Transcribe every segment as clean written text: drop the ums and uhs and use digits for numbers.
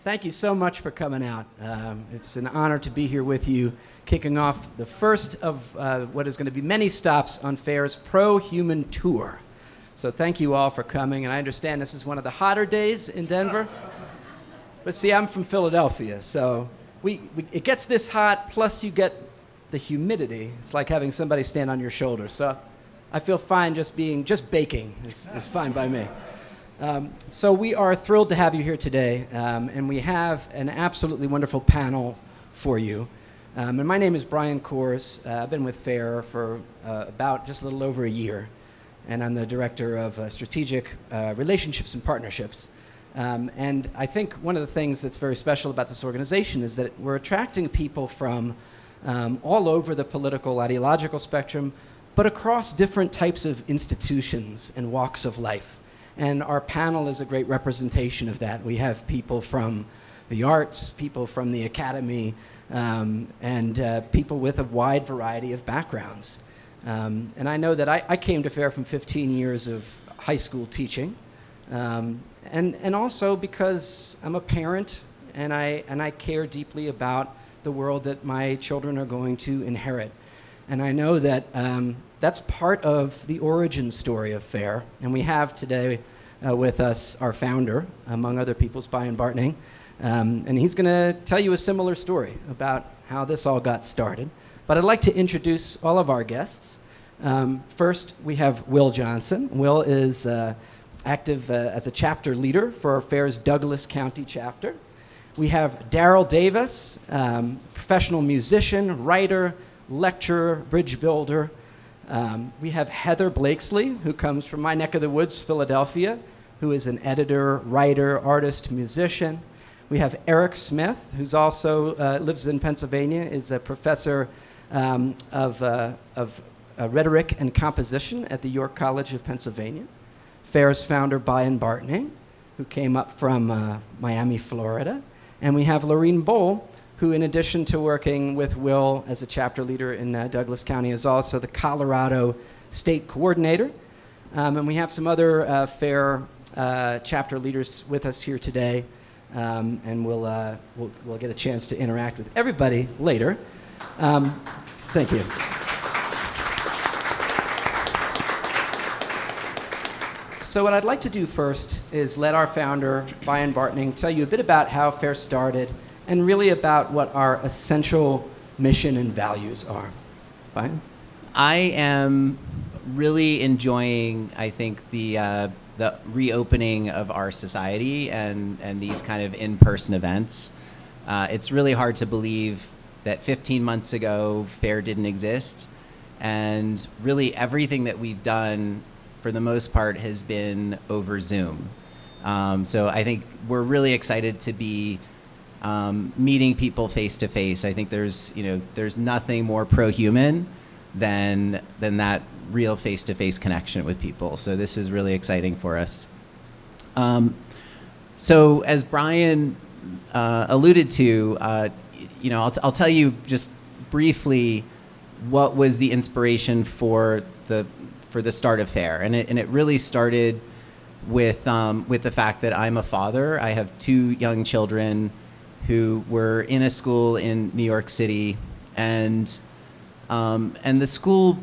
Thank you so much for coming out. It's an honor to be here with you, kicking off the first of what is going to be many stops on FAIR's Pro-Human Tour. So thank you all for coming, and I understand this is one of the hotter days in Denver. But see, I'm from Philadelphia, so it gets this hot, plus you get the humidity. It's like having somebody stand on your shoulder. So I feel fine just baking is fine by me. So we are thrilled to have you here today, and we have an absolutely wonderful panel for you. And my name is Brian Kors. I've been with FAIR for about just a little over a year, and I'm the Director of Strategic Relationships and Partnerships. And I think one of the things that's very special about this organization is that we're attracting people from all over the political, ideological spectrum, but across different types of institutions and walks of life. And our panel is a great representation of that. We have people from the arts, people from the academy, and people with a wide variety of backgrounds. And I know that I came to FAIR from 15 years of high school teaching, and also because I'm a parent and I care deeply about the world that my children are going to inherit. And I know that that's part of the origin story of FAIR. And we have today with us our founder, among other people, is Brian Bartning. And he's going to tell you a similar story about how this all got started. But I'd like to introduce all of our guests. First, we have Will Johnson. Will is active as a chapter leader for FAIR's Douglas County chapter. We have Daryl Davis, professional musician, writer, lecturer, bridge builder. We have Heather Blakesley, who comes from my neck of the woods, Philadelphia, who is an editor, writer, artist, musician. We have Eric Smith, who's also lives in Pennsylvania, is a professor of rhetoric and composition at the York College of Pennsylvania. FAIR's founder, Brian Bartning, who came up from Miami, Florida. And we have Lorene Bohl, who, in addition to working with Will as a chapter leader in Douglas County, is also the Colorado State Coordinator. And we have some other FAIR chapter leaders with us here today, and we'll get a chance to interact with everybody later. Thank you. So what I'd like to do first is let our founder, Brian Bartning, tell you a bit about how FAIR started and really about what our essential mission and values are. Brian? I am really enjoying, I think, the reopening of our society and these kind of in-person events. It's really hard to believe that 15 months ago, FAIR didn't exist. And really everything that we've done, for the most part, has been over Zoom. So I think we're really excited to be meeting people face to face. I think there's nothing more pro-human than that real face to face connection with people. So this is really exciting for us. So as Brian alluded to, I'll tell you just briefly what was the inspiration for the start of FAIR, and it really started with the fact that I'm a father. I have 2 young children who were in a school in New York City, and the school,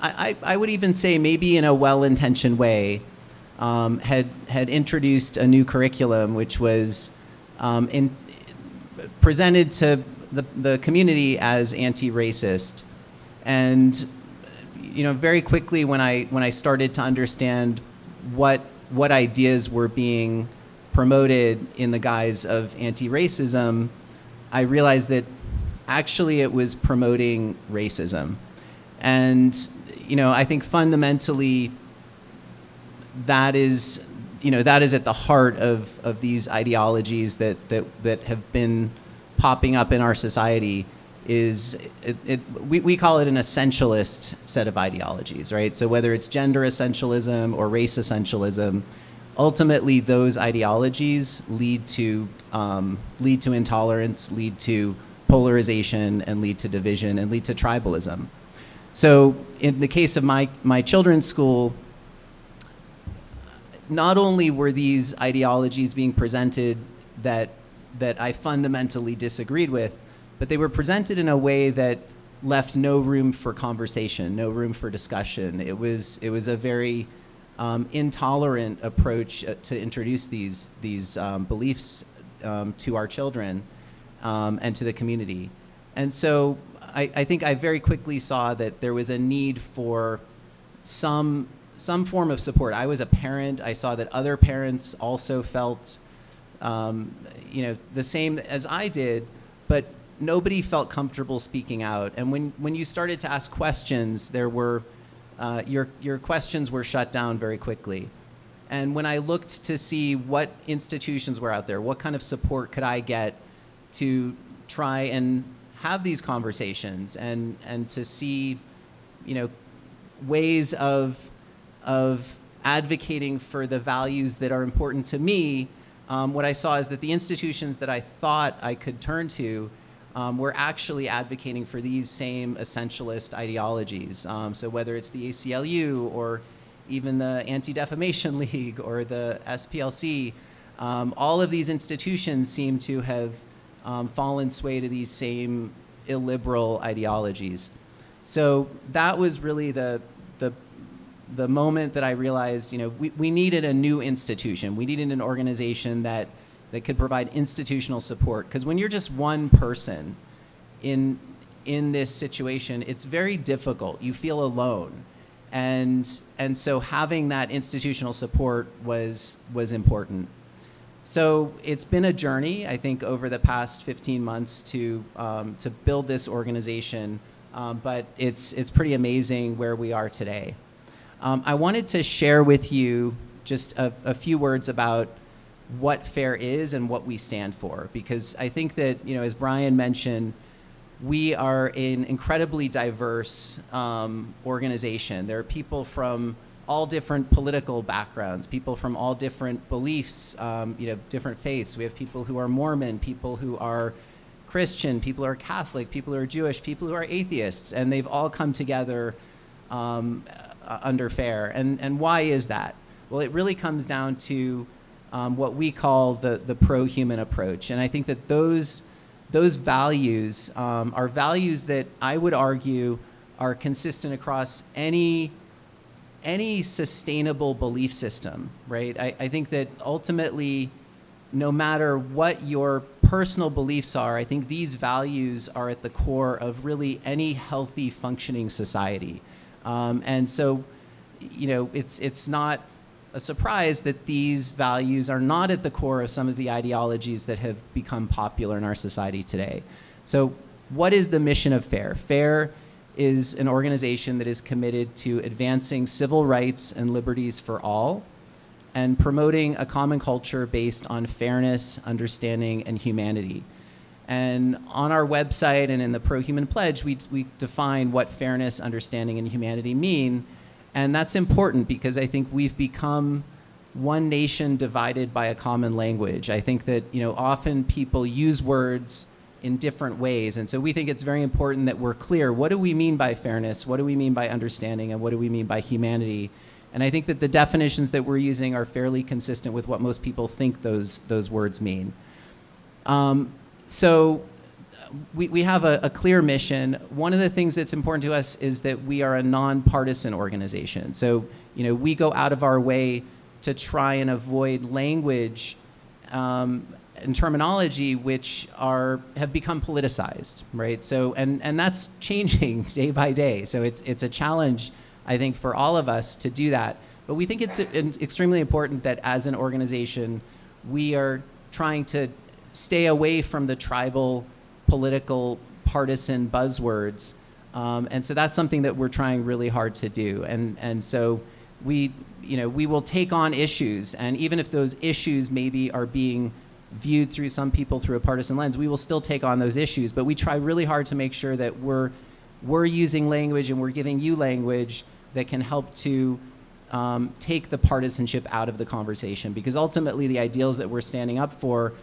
I would even say maybe in a well-intentioned way, had introduced a new curriculum which was presented to the community as anti-racist, and very quickly when I started to understand what ideas were being promoted in the guise of anti-racism, I realized that actually it was promoting racism. And I think fundamentally that is at the heart of these ideologies that have been popping up in our society. We call it an essentialist set of ideologies, right? So whether it's gender essentialism or race essentialism, ultimately those ideologies lead to intolerance, lead to polarization, and lead to division, and lead to tribalism. So in the case of my children's school, not only were these ideologies being presented that I fundamentally disagreed with, but they were presented in a way that left no room for conversation, no room for discussion. It was a very intolerant approach to introduce these beliefs to our children and to the community. And so I think I very quickly saw that there was a need for some form of support. I was a parent. I saw that other parents also felt the same as I did, but nobody felt comfortable speaking out. And when you started to ask questions, there were your questions were shut down very quickly. And when I looked to see what institutions were out there, what kind of support could I get to try and have these conversations and to see, ways of advocating for the values that are important to me, what I saw is that the institutions that I thought I could turn to were actually advocating for these same essentialist ideologies. So whether it's the ACLU or even the Anti-Defamation League or the SPLC, all of these institutions seem to have fallen sway to these same illiberal ideologies. So that was really the moment that I realized, we needed a new institution. We needed an organization that could provide institutional support. Because when you're just one person in this situation, it's very difficult. You feel alone. And so having that institutional support was important. So it's been a journey, I think, over the past 15 months to build this organization, but it's pretty amazing where we are today. I wanted to share with you just a few words about what FAIR is and what we stand for, because I think that, as Brian mentioned, we are an incredibly diverse organization. There are people from all different political backgrounds, people from all different beliefs, different faiths. We have people who are Mormon, people who are Christian, people who are Catholic, people who are Jewish, people who are atheists, and they've all come together under FAIR. And why is that? Well, it really comes down to what we call the pro-human approach. And I think that those values are values that I would argue are consistent across any sustainable belief system, right? I think that ultimately, no matter what your personal beliefs are, I think these values are at the core of really any healthy functioning society. And so, it's not a surprise that these values are not at the core of some of the ideologies that have become popular in our society today. So what is the mission of FAIR? FAIR is an organization that is committed to advancing civil rights and liberties for all and promoting a common culture based on fairness, understanding, and humanity. And on our website and in the Pro-Human Pledge, we define what fairness, understanding, and humanity mean. And that's important because I think we've become one nation divided by a common language. I think that often people use words in different ways. And so we think it's very important that we're clear. What do we mean by fairness? What do we mean by understanding? And what do we mean by humanity? And I think that the definitions that we're using are fairly consistent with what most people think those words mean. So we have a clear mission. One of the things that's important to us is that we are a nonpartisan organization. So, we go out of our way to try and avoid language and terminology which have become politicized, right? So, and that's changing day by day. So it's a challenge, I think, for all of us to do that. But we think it's extremely important that as an organization, we are trying to stay away from the tribal, political, partisan buzzwords. And so that's something that we're trying really hard to do. And so we will take on issues, and even if those issues maybe are being viewed through some people through a partisan lens, we will still take on those issues. But we try really hard to make sure that we're using language and we're giving you language that can help to take the partisanship out of the conversation, because ultimately the ideals that we're standing up for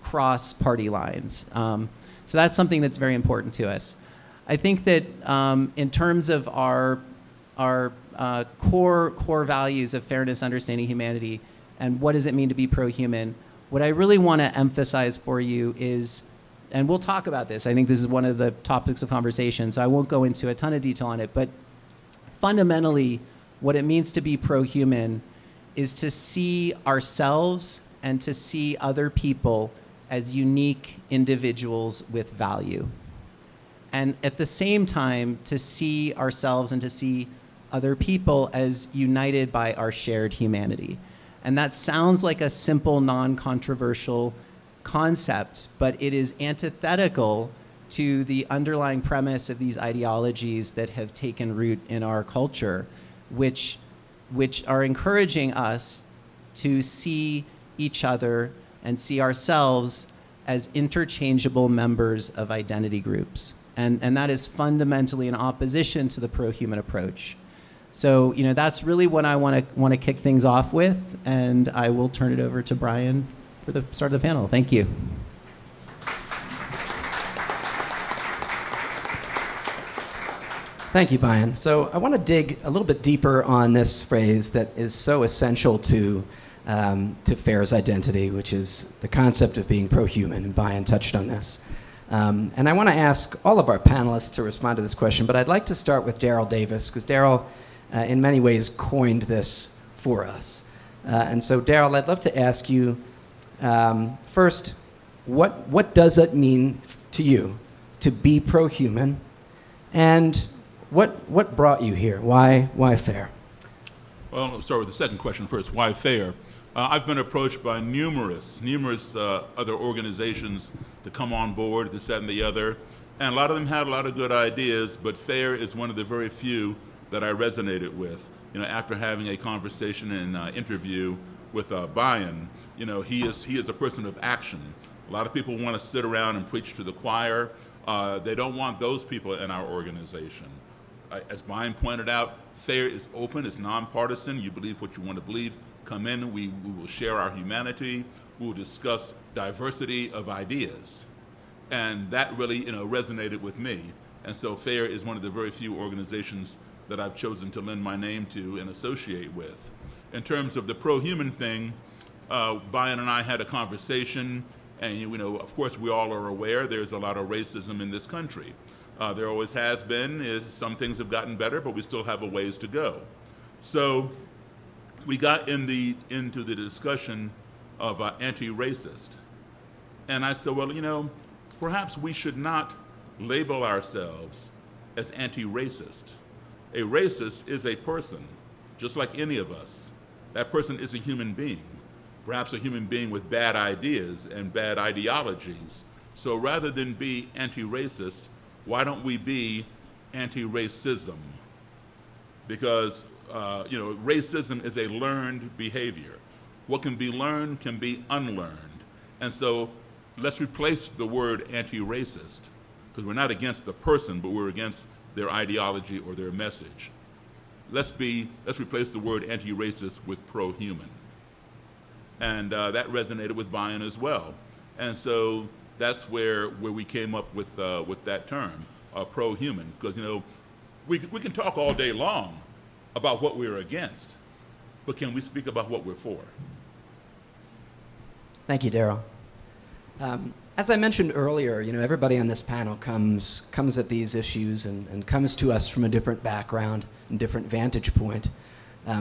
cross party lines. So that's something that's very important to us. I think that in terms of our core values of fairness, understanding, humanity, and what does it mean to be pro-human, what I really want to emphasize for you is, and we'll talk about this, I think this is one of the topics of conversation, so I won't go into a ton of detail on it, but fundamentally, what it means to be pro-human is to see ourselves and to see other people as unique individuals with value. And at the same time, to see ourselves and to see other people as united by our shared humanity. And that sounds like a simple, non-controversial concept, but it is antithetical to the underlying premise of these ideologies that have taken root in our culture, which are encouraging us to see each other and see ourselves as interchangeable members of identity groups. And that is fundamentally in opposition to the pro-human approach. So, that's really what I want to kick things off with, and I will turn it over to Brian for the start of the panel. Thank you. Thank you, Brian. So I want to dig a little bit deeper on this phrase that is so essential to FAIR's identity, which is the concept of being pro-human, and Brian touched on this. And I want to ask all of our panelists to respond to this question, but I'd like to start with Daryl Davis, because Daryl, in many ways, coined this for us. And so, Daryl, I'd love to ask you, first, what does it mean to you to be pro-human, and what brought you here? Why FAIR? Well, I'll start with the second question first. Why FAIR? I've been approached by numerous other organizations to come on board, this, that, and the other. And a lot of them had a lot of good ideas, but FAIR is one of the very few that I resonated with. After having a conversation and interview with Brian, he is a person of action. A lot of people want to sit around and preach to the choir. They don't want those people in our organization. As Brian pointed out, FAIR is open, it's nonpartisan. You believe what you want to believe. Come in, we will share our humanity. We will discuss diversity of ideas. And that really, resonated with me. And so FAIR is one of the very few organizations that I've chosen to lend my name to and associate with. In terms of the pro-human thing, Brian and I had a conversation, and of course we all are aware there's a lot of racism in this country. There always has been. Some things have gotten better, but we still have a ways to go. So we got into the discussion of anti-racist. And I said, well, perhaps we should not label ourselves as anti-racist. A racist is a person, just like any of us. That person is a human being, perhaps a human being with bad ideas and bad ideologies. So rather than be anti-racist, why don't we be anti-racism? Because racism is a learned behavior. What can be learned can be unlearned. And so let's replace the word anti-racist, because we're not against the person, but we're against their ideology or their message. Let's replace the word anti-racist with pro-human. And that resonated with Brian as well. And so that's where we came up with that term, pro-human, because we can talk all day long about what we're against, but can we speak about what we're for? Thank you, Daryl. As I mentioned earlier, everybody on this panel comes at these issues and comes to us from a different background and different vantage point.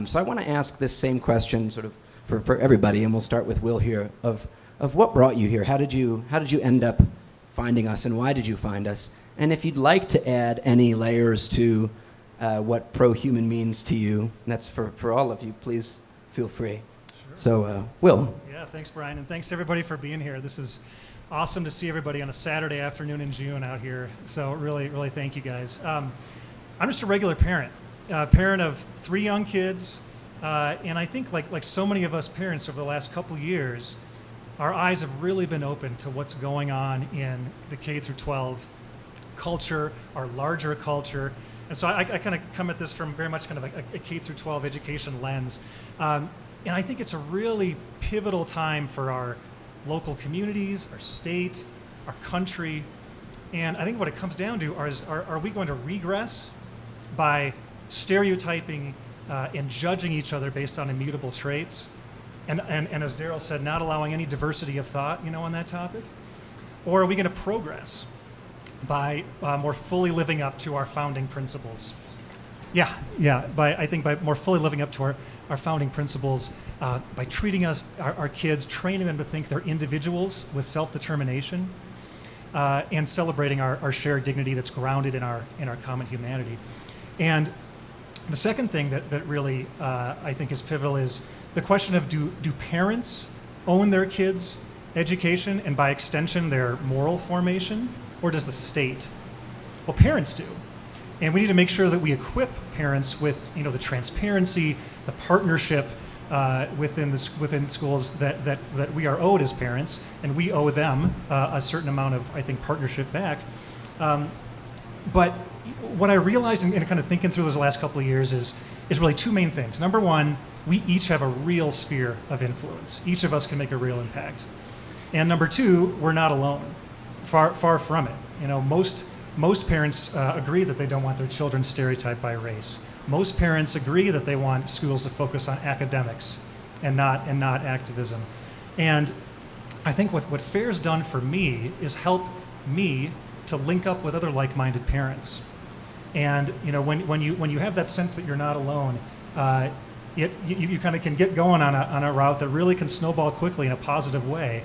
So I want to ask this same question sort of for everybody, and we'll start with Will here, of what brought you here. How did you end up finding us, and why did you find us? And if you'd like to add any layers to what pro-human means to you, that's for all of you, please feel free. Sure. So, Will. Yeah, thanks, Brian, and thanks everybody for being here. This is awesome to see everybody on a Saturday afternoon in June out here. So really, really thank you guys. I'm just a regular parent of 3 young kids, and I think like so many of us parents over the last couple years, our eyes have really been open to what's going on in the K through 12 culture, our larger culture. And so I kind of come at this from very much kind of a K through 12 education lens. And I think it's a really pivotal time for our local communities, our state, our country. And I think what it comes down to are we going to regress by stereotyping and judging each other based on immutable traits? and as Daryl said, not allowing any diversity of thought, on that topic? Or are we going to progress by more fully living up to our founding principles? Yeah, I think by more fully living up to our founding principles, by treating our kids, training them to think they're individuals with self-determination, and celebrating our shared dignity that's grounded in our common humanity. And the second thing that really I think is pivotal is the question of do parents own their kids' education and by extension their moral formation, or does the state? Well, parents do. And we need to make sure that we equip parents with the transparency, the partnership within schools that we are owed as parents, and we owe them a certain amount of, I think, partnership back. But what I realized in kind of thinking through those last couple of years is really two main things. Number one, we each have a real sphere of influence. Each of us can make a real impact. And number two, we're not alone. Far from it. Most parents agree that they don't want their children stereotyped by race. Most parents agree that they want schools to focus on academics and not activism. And I think what FAIR's done for me is help me to link up with other like-minded parents. And when you have that sense that you're not alone, you kind of can get going on a route that really can snowball quickly in a positive way,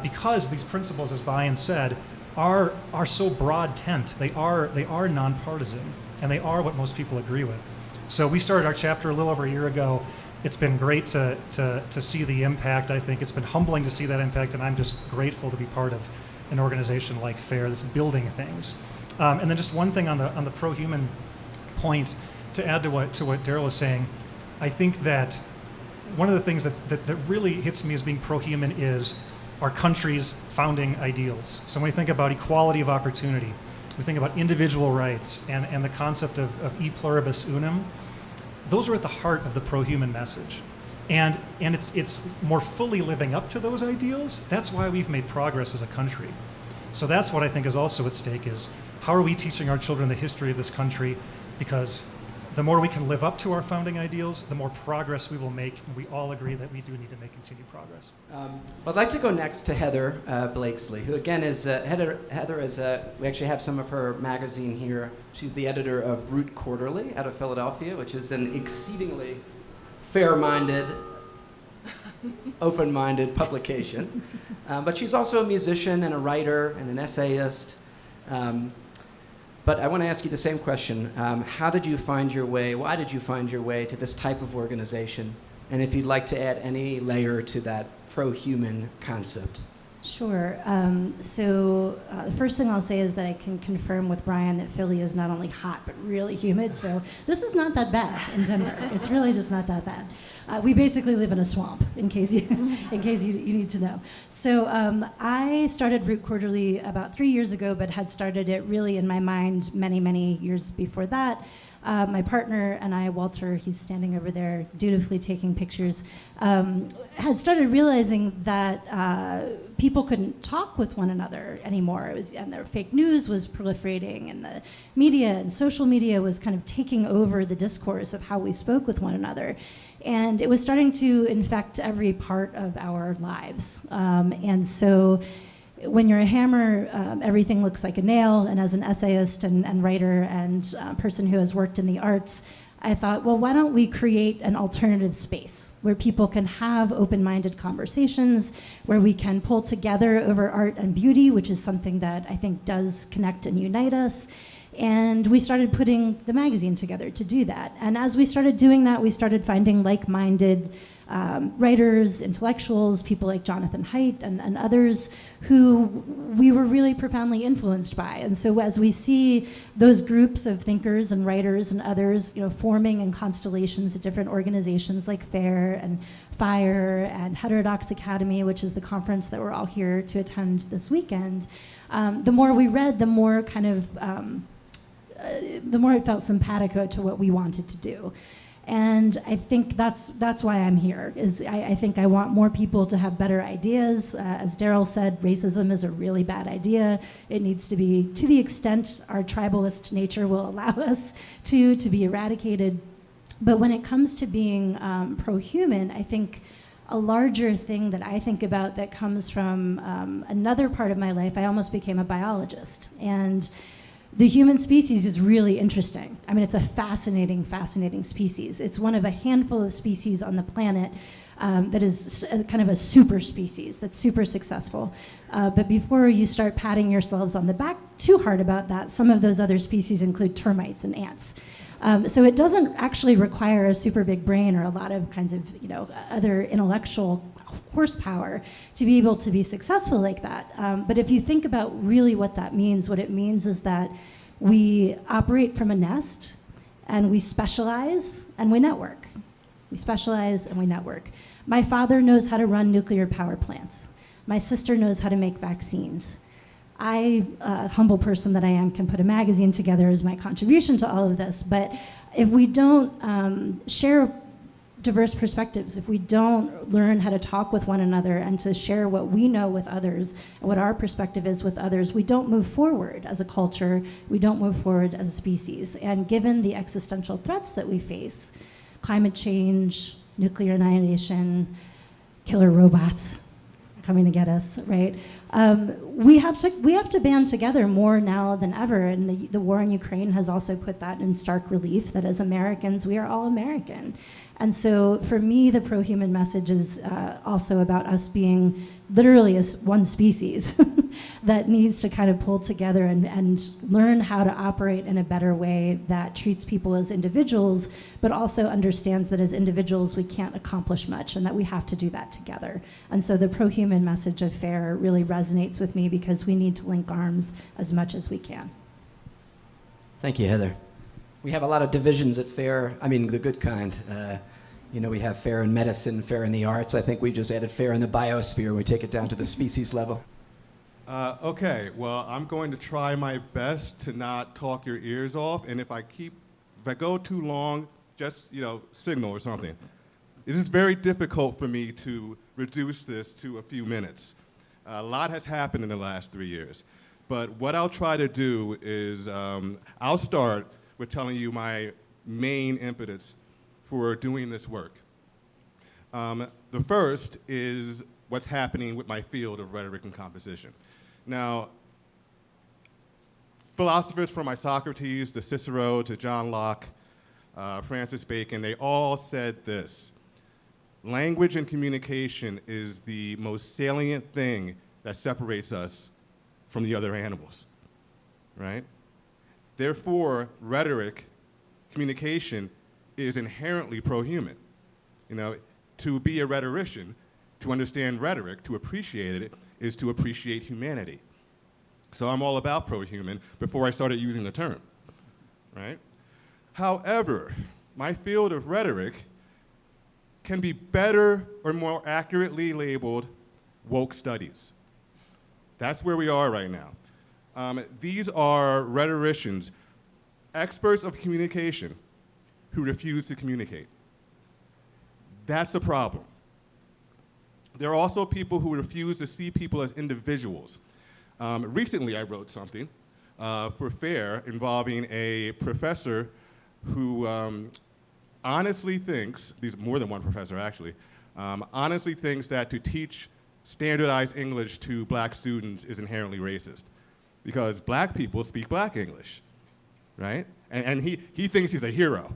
because these principles, as Brian said, are so broad tent. They are nonpartisan, and they are what most people agree with. So we started our chapter a little over a year ago. It's been great to see the impact. I think it's been humbling to see that impact, and I'm just grateful to be part of an organization like FAIR that's building things. And then just one thing on the pro-human point to add to what Daryl was saying. I think that one of the things that really hits me as being pro-human is our country's founding ideals. So when we think about equality of opportunity, we think about individual rights and the concept of e pluribus unum, those are at the heart of the pro-human message. And it's more fully living up to those ideals. That's why we've made progress as a country. So that's what I think is also at stake, is how are we teaching our children the history of this country? Because the more we can live up to our founding ideals, the more progress we will make. And we all agree that we do need to make continued progress. Well, I'd like to go next to Heather Blakesley, who again is, Heather is, we actually have some of her magazine here. She's the editor of Root Quarterly out of Philadelphia, which is an exceedingly fair-minded, open-minded publication. But she's also a musician and a writer and an essayist. But I want to ask you the same question. How did you find your way, why did you find your way to this type of organization? And if you'd like to add any layer to that pro-human concept. Sure. The first thing I'll say is that I can confirm with Brian that Philly is not only hot, but really humid. So this is not that bad in Denver. It's really just not that bad. We basically live in a swamp, in case you need to know. So I started Root Quarterly about 3 years ago, but had started it really in my mind many, many years before that. My partner and I, Walter, he's standing over there dutifully taking pictures, had started realizing that people couldn't talk with one another anymore. And their fake news was proliferating, and the media and social media was kind of taking over the discourse of how we spoke with one another. And it was starting to infect every part of our lives. And so when you're a hammer, everything looks like a nail. And as an essayist and writer and person who has worked in the arts, I thought, well, why don't we create an alternative space where people can have open-minded conversations, where we can pull together over art and beauty, which is something that I think does connect and unite us. And we started putting the magazine together to do that. And as we started doing that, we started finding like-minded writers, intellectuals, people like Jonathan Haidt and others who we were really profoundly influenced by. And so as we see those groups of thinkers and writers and others, forming in constellations at different organizations like FAIR and FIRE and Heterodox Academy, which is the conference that we're all here to attend this weekend, the more we read, the more kind of the more it felt simpatico to what we wanted to do. And I think that's why I'm here. I think I want more people to have better ideas. As Daryl said, racism is a really bad idea. It needs to be, to the extent our tribalist nature will allow us to be eradicated. But when it comes to being pro-human, I think a larger thing that I think about that comes from another part of my life. I almost became a biologist. And the human species is really interesting. I mean, it's a fascinating, fascinating species. It's one of a handful of species on the planet that is kind of a super species that's super successful. But before you start patting yourselves on the back too hard about that, some of those other species include termites and ants. So it doesn't actually require a super big brain or a lot of kinds of, other intellectual horsepower to be able to be successful like that. But if you think about really what that means, what it means is that we operate from a nest and we specialize and we network. We specialize and we network. My father knows how to run nuclear power plants. My sister knows how to make vaccines. I, humble person that I am, can put a magazine together as my contribution to all of this. But if we don't share diverse perspectives, if we don't learn how to talk with one another and to share what we know with others and what our perspective is with others, we don't move forward as a culture, we don't move forward as a species. And given the existential threats that we face, climate change, nuclear annihilation, killer robots coming to get us, right? We have to band together more now than ever, and the war in Ukraine has also put that in stark relief, that as Americans, we are all American. And so for me, the pro-human message is also about us being literally as one species that needs to kind of pull together and learn how to operate in a better way that treats people as individuals, but also understands that as individuals we can't accomplish much and that we have to do that together. And so the pro-human message of FAIR really resonates with me because we need to link arms as much as we can. Thank you, Heather. We have a lot of divisions at FAIR, I mean the good kind. We have FAIR in medicine, FAIR in the arts. I think we just added FAIR in the biosphere. We take it down to the species level. Okay, well, I'm going to try my best to not talk your ears off, and if I go too long, just, signal or something. It is very difficult for me to reduce this to a few minutes. A lot has happened in the last 3 years, but what I'll try to do is, I'll start with telling you my main impetus for doing this work. The first is what's happening with my field of rhetoric and composition. Now, philosophers from Socrates to Cicero to John Locke, Francis Bacon, they all said this: language and communication is the most salient thing that separates us from the other animals, right? Therefore, rhetoric, communication, is inherently pro-human. To be a rhetorician, to understand rhetoric, to appreciate it, is to appreciate humanity. So I'm all about pro-human before I started using the term, right? However, my field of rhetoric can be better or more accurately labeled woke studies. That's where we are right now. These are rhetoricians, experts of communication, who refuse to communicate. That's a problem. There are also people who refuse to see people as individuals. Recently, I wrote something for FAIR involving a professor who honestly thinks, there's more than one professor actually, honestly thinks that to teach standardized English to black students is inherently racist because black people speak black English, right? And he thinks he's a hero.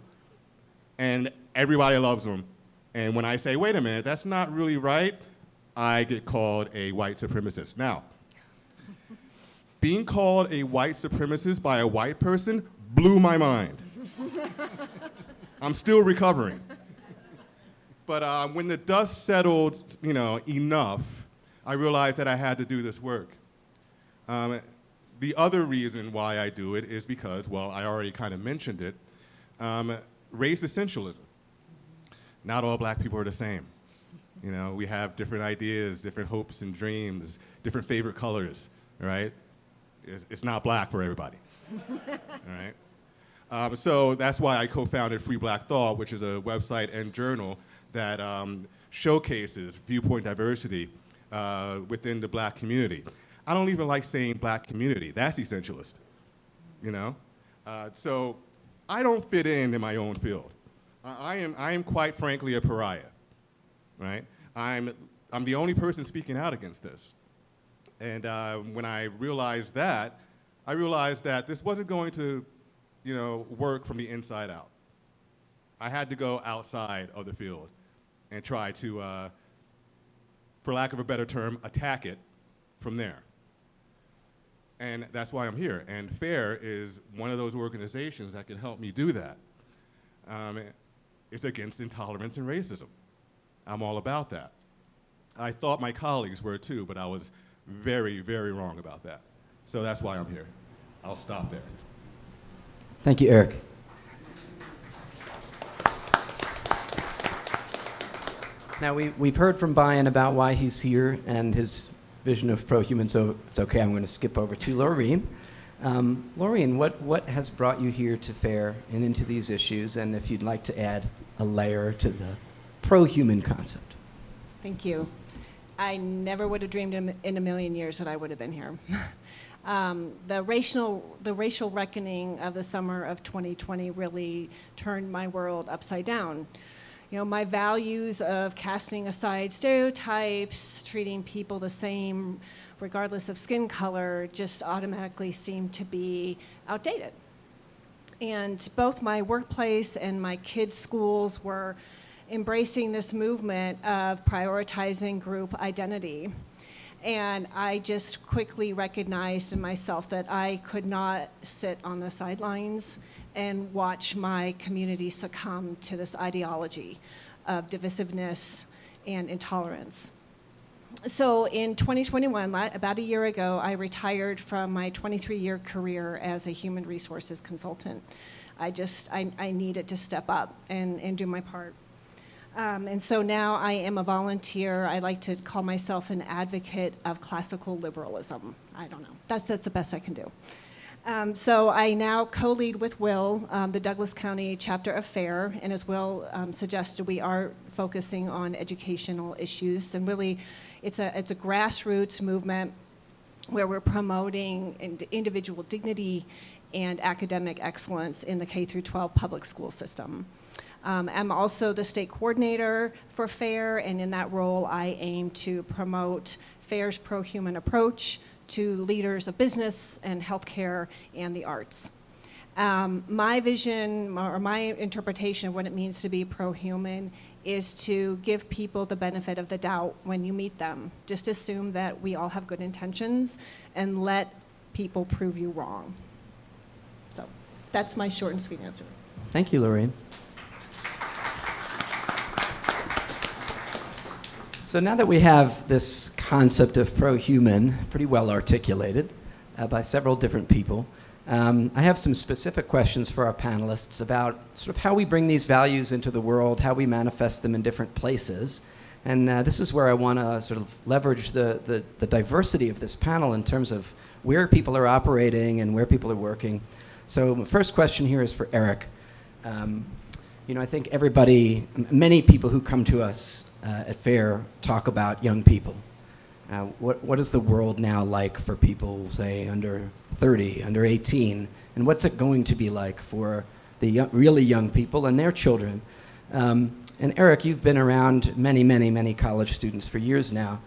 And everybody loves him. And when I say, wait a minute, that's not really right, I get called a white supremacist. Now, being called a white supremacist by a white person blew my mind. I'm still recovering. But when the dust settled, enough, I realized that I had to do this work. The other reason why I do it is because, well, I already kind of mentioned it, race essentialism. Not all black people are the same. We have different ideas, different hopes and dreams, different favorite colors, right? It's not black for everybody, all right? So that's why I co-founded Free Black Thought, which is a website and journal that showcases viewpoint diversity within the black community. I don't even like saying black community. That's essentialist, So I don't fit in my own field. I am quite frankly a pariah, right? I'm the only person speaking out against this. And when I realized that this wasn't going to, work from the inside out. I had to go outside of the field and try to, for lack of a better term, attack it from there. And that's why I'm here. And FAIR is one of those organizations that can help me do that. It's against intolerance and racism. I'm all about that. I thought my colleagues were too, but I was very, very wrong about that. So that's why I'm here. I'll stop there. Thank you, Eric. Now, we've heard from Brian about why he's here and his vision of pro-human, so it's okay, I'm going to skip over to Laureen. Laureen, what has brought you here to FAIR and into these issues, and if you'd like to add a layer to the pro-human concept? Thank you. I never would have dreamed in a million years that I would have been here. The racial reckoning of the summer of 2020 really turned my world upside down. My values of casting aside stereotypes, treating people the same regardless of skin color, just automatically seemed to be outdated. And both my workplace and my kids' schools were embracing this movement of prioritizing group identity. And I just quickly recognized in myself that I could not sit on the sidelines and watch my community succumb to this ideology of divisiveness and intolerance. So in 2021, about a year ago, I retired from my 23-year career as a human resources consultant. I needed to step up and do my part. And so now I am a volunteer. I like to call myself an advocate of classical liberalism. I don't know. That's the best I can do. So I now co-lead with Will the Douglas County chapter of FAIR, and as Will suggested, we are focusing on educational issues, and really it's a grassroots movement where we're promoting individual dignity and academic excellence in the K-12 public school system. I'm also the state coordinator for FAIR, and in that role I aim to promote FAIR's pro-human approach to leaders of business and healthcare and the arts. My vision or my interpretation of what it means to be pro-human is to give people the benefit of the doubt when you meet them. Just assume that we all have good intentions and let people prove you wrong. So that's my short and sweet answer. Thank you, Lorraine. So now that we have this concept of pro-human pretty well articulated by several different people, I have some specific questions for our panelists about sort of how we bring these values into the world, how we manifest them in different places. And this is where I want to sort of leverage the diversity of this panel in terms of where people are operating and where people are working. So my first question here is for Eric. I think many people who come to us at FAIR talk about young people. What is the world now like for people, say, under 30, under 18? And what's it going to be like for the really young people and their children? And Eric, you've been around many, many, many college students for years now.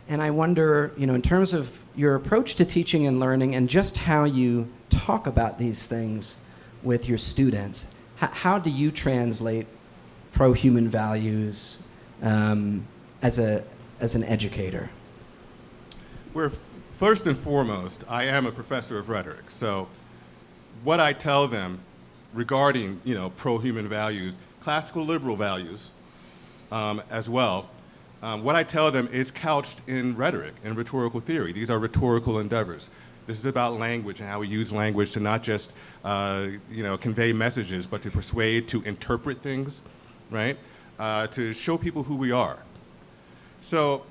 And I wonder, in terms of your approach to teaching and learning and just how you talk about these things with your students, how do you translate pro-human values as an educator? First and foremost, I am a professor of rhetoric. So what I tell them regarding, pro-human values, classical liberal values as well, what I tell them is couched in rhetoric and rhetorical theory. These are rhetorical endeavors. This is about language and how we use language to not just, convey messages, but to persuade, to interpret things, right? To show people who we are. So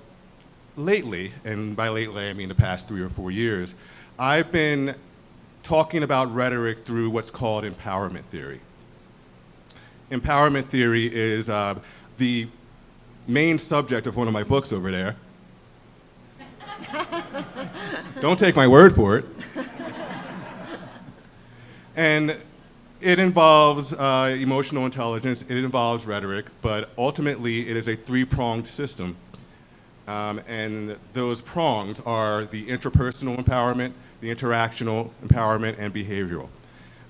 lately, and by lately I mean the past 3 or 4 years, I've been talking about rhetoric through what's called empowerment theory. Empowerment theory is the main subject of one of my books over there. Don't take my word for it. And it involves emotional intelligence, it involves rhetoric, but ultimately it is a 3-pronged system And those prongs are the interpersonal empowerment, the interactional empowerment, and behavioral.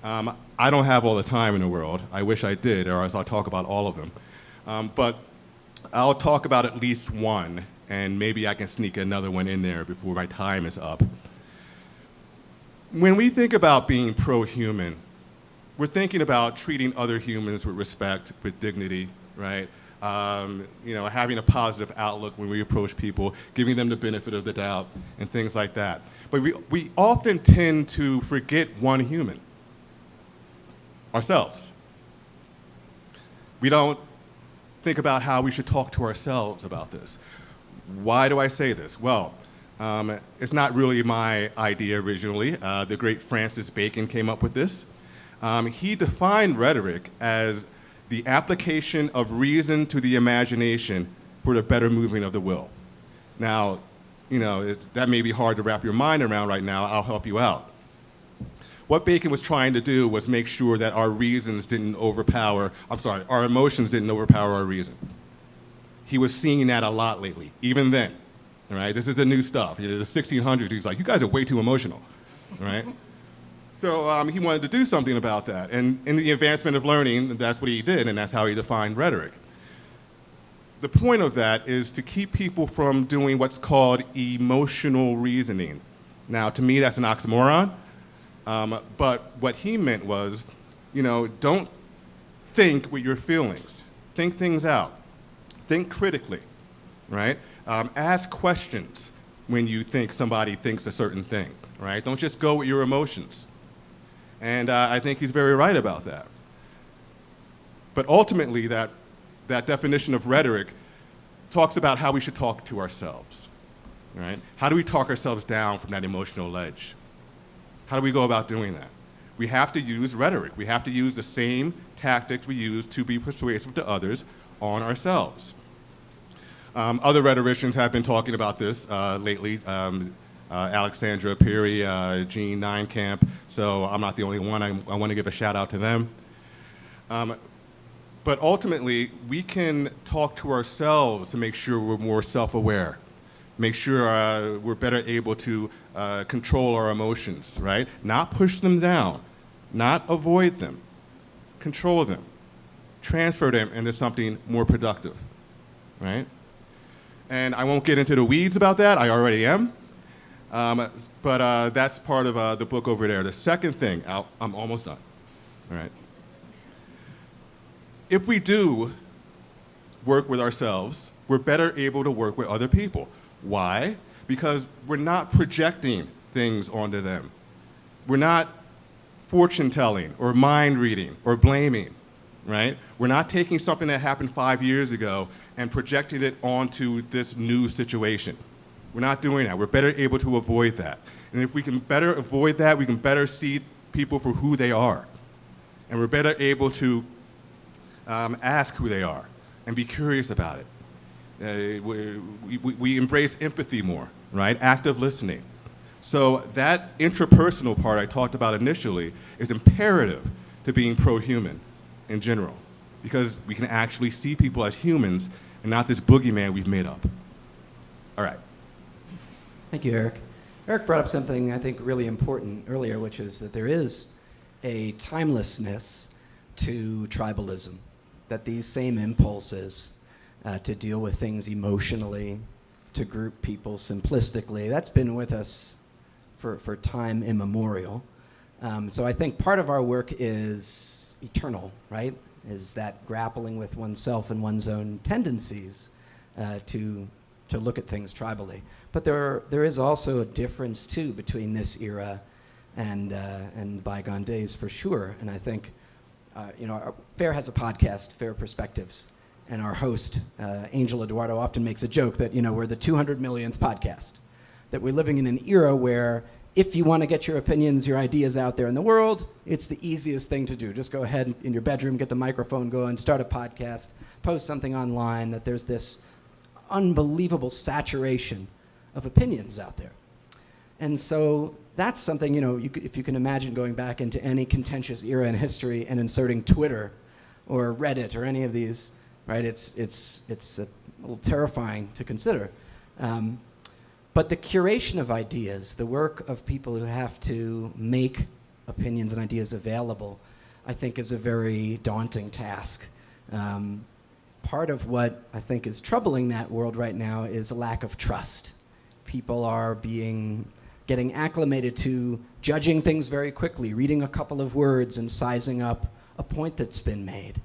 I don't have all the time in the world. I wish I did, or else I'll talk about all of them. But I'll talk about at least one, and maybe I can sneak another one in there before my time is up. When we think about being pro-human, we're thinking about treating other humans with respect, with dignity, right? Having a positive outlook when we approach people, giving them the benefit of the doubt, and things like that. But we often tend to forget one human, ourselves. We don't think about how we should talk to ourselves about this. Why do I say this? Well, it's not really my idea originally. The great Francis Bacon came up with this. He defined rhetoric as the application of reason to the imagination for the better moving of the will. Now, that may be hard to wrap your mind around right now. I'll help you out. What Bacon was trying to do was make sure that our emotions didn't overpower our reason. He was seeing that a lot lately, even then, all right? This is the new stuff. The 1600s, he was like, you guys are way too emotional, all right? So he wanted to do something about that. And in the advancement of learning, that's what he did, and that's how he defined rhetoric. The point of that is to keep people from doing what's called emotional reasoning. Now, to me, that's an oxymoron. But what he meant was, don't think with your feelings. Think things out. Think critically, right? Ask questions when you think somebody thinks a certain thing, right? Don't just go with your emotions. And I think he's very right about that. But ultimately, that definition of rhetoric talks about how we should talk to ourselves, right? How do we talk ourselves down from that emotional ledge? How do we go about doing that? We have to use rhetoric. We have to use the same tactics we use to be persuasive to others on ourselves. Other rhetoricians have been talking about this lately. Alexandra Piri, Jean Nienkamp, so I'm not the only one. I want to give a shout out to them. But ultimately, we can talk to ourselves to make sure we're more self-aware, make sure we're better able to control our emotions, right? Not push them down, not avoid them, control them, transfer them into something more productive, right? And I won't get into the weeds about that, I already am. But that's part of the book over there. The second thing, I'm almost done, all right? If we do work with ourselves, we're better able to work with other people. Why? Because we're not projecting things onto them. We're not fortune telling or mind reading or blaming, right? We're not taking something that happened 5 years ago and projecting it onto this new situation. We're not doing that. We're better able to avoid that. And if we can better avoid that, we can better see people for who they are. And we're better able to ask who they are and be curious about it. We embrace empathy more, right? Active listening. So that intrapersonal part I talked about initially is imperative to being pro-human in general, because we can actually see people as humans and not this boogeyman we've made up. All right. Thank you, Eric. Eric brought up something I think really important earlier, which is that there is a timelessness to tribalism, that these same impulses to deal with things emotionally, to group people simplistically, that's been with us for time immemorial. So I think part of our work is eternal, right? Is that grappling with oneself and one's own tendencies to look at things tribally. But there is also a difference, too, between this era and bygone days, for sure. And I think, FAIR has a podcast, FAIR Perspectives, and our host, Angel Eduardo, often makes a joke that, we're the 200 millionth podcast, that we're living in an era where if you want to get your opinions, your ideas out there in the world, it's the easiest thing to do. Just go ahead in your bedroom, get the microphone going, start a podcast, post something online, that there's this unbelievable saturation of opinions out there. And so that's something, if you can imagine going back into any contentious era in history and inserting Twitter or Reddit or any of these, right? It's a little terrifying to consider. But the curation of ideas, the work of people who have to make opinions and ideas available, I think is a very daunting task. Part of what I think is troubling that world right now is a lack of trust. People are getting acclimated to judging things very quickly, reading a couple of words and sizing up a point that's been made.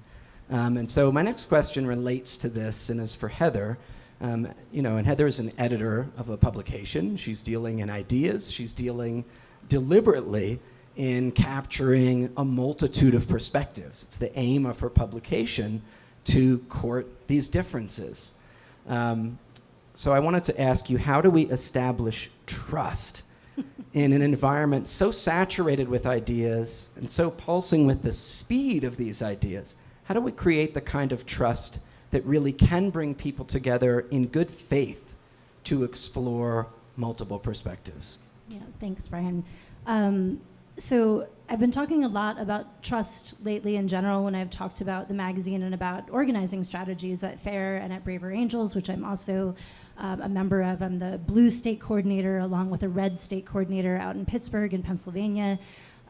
And so my next question relates to this and is for Heather. And Heather is an editor of a publication. She's dealing in ideas. She's dealing deliberately in capturing a multitude of perspectives. It's the aim of her publication to court these differences. So I wanted to ask you, how do we establish trust in an environment so saturated with ideas and so pulsing with the speed of these ideas? How do we create the kind of trust that really can bring people together in good faith to explore multiple perspectives? Yeah, thanks, Brian. So I've been talking a lot about trust lately in general when I've talked about the magazine and about organizing strategies at FAIR and at Braver Angels, which I'm also a member of. I'm the blue state coordinator along with a red state coordinator out in Pittsburgh in Pennsylvania.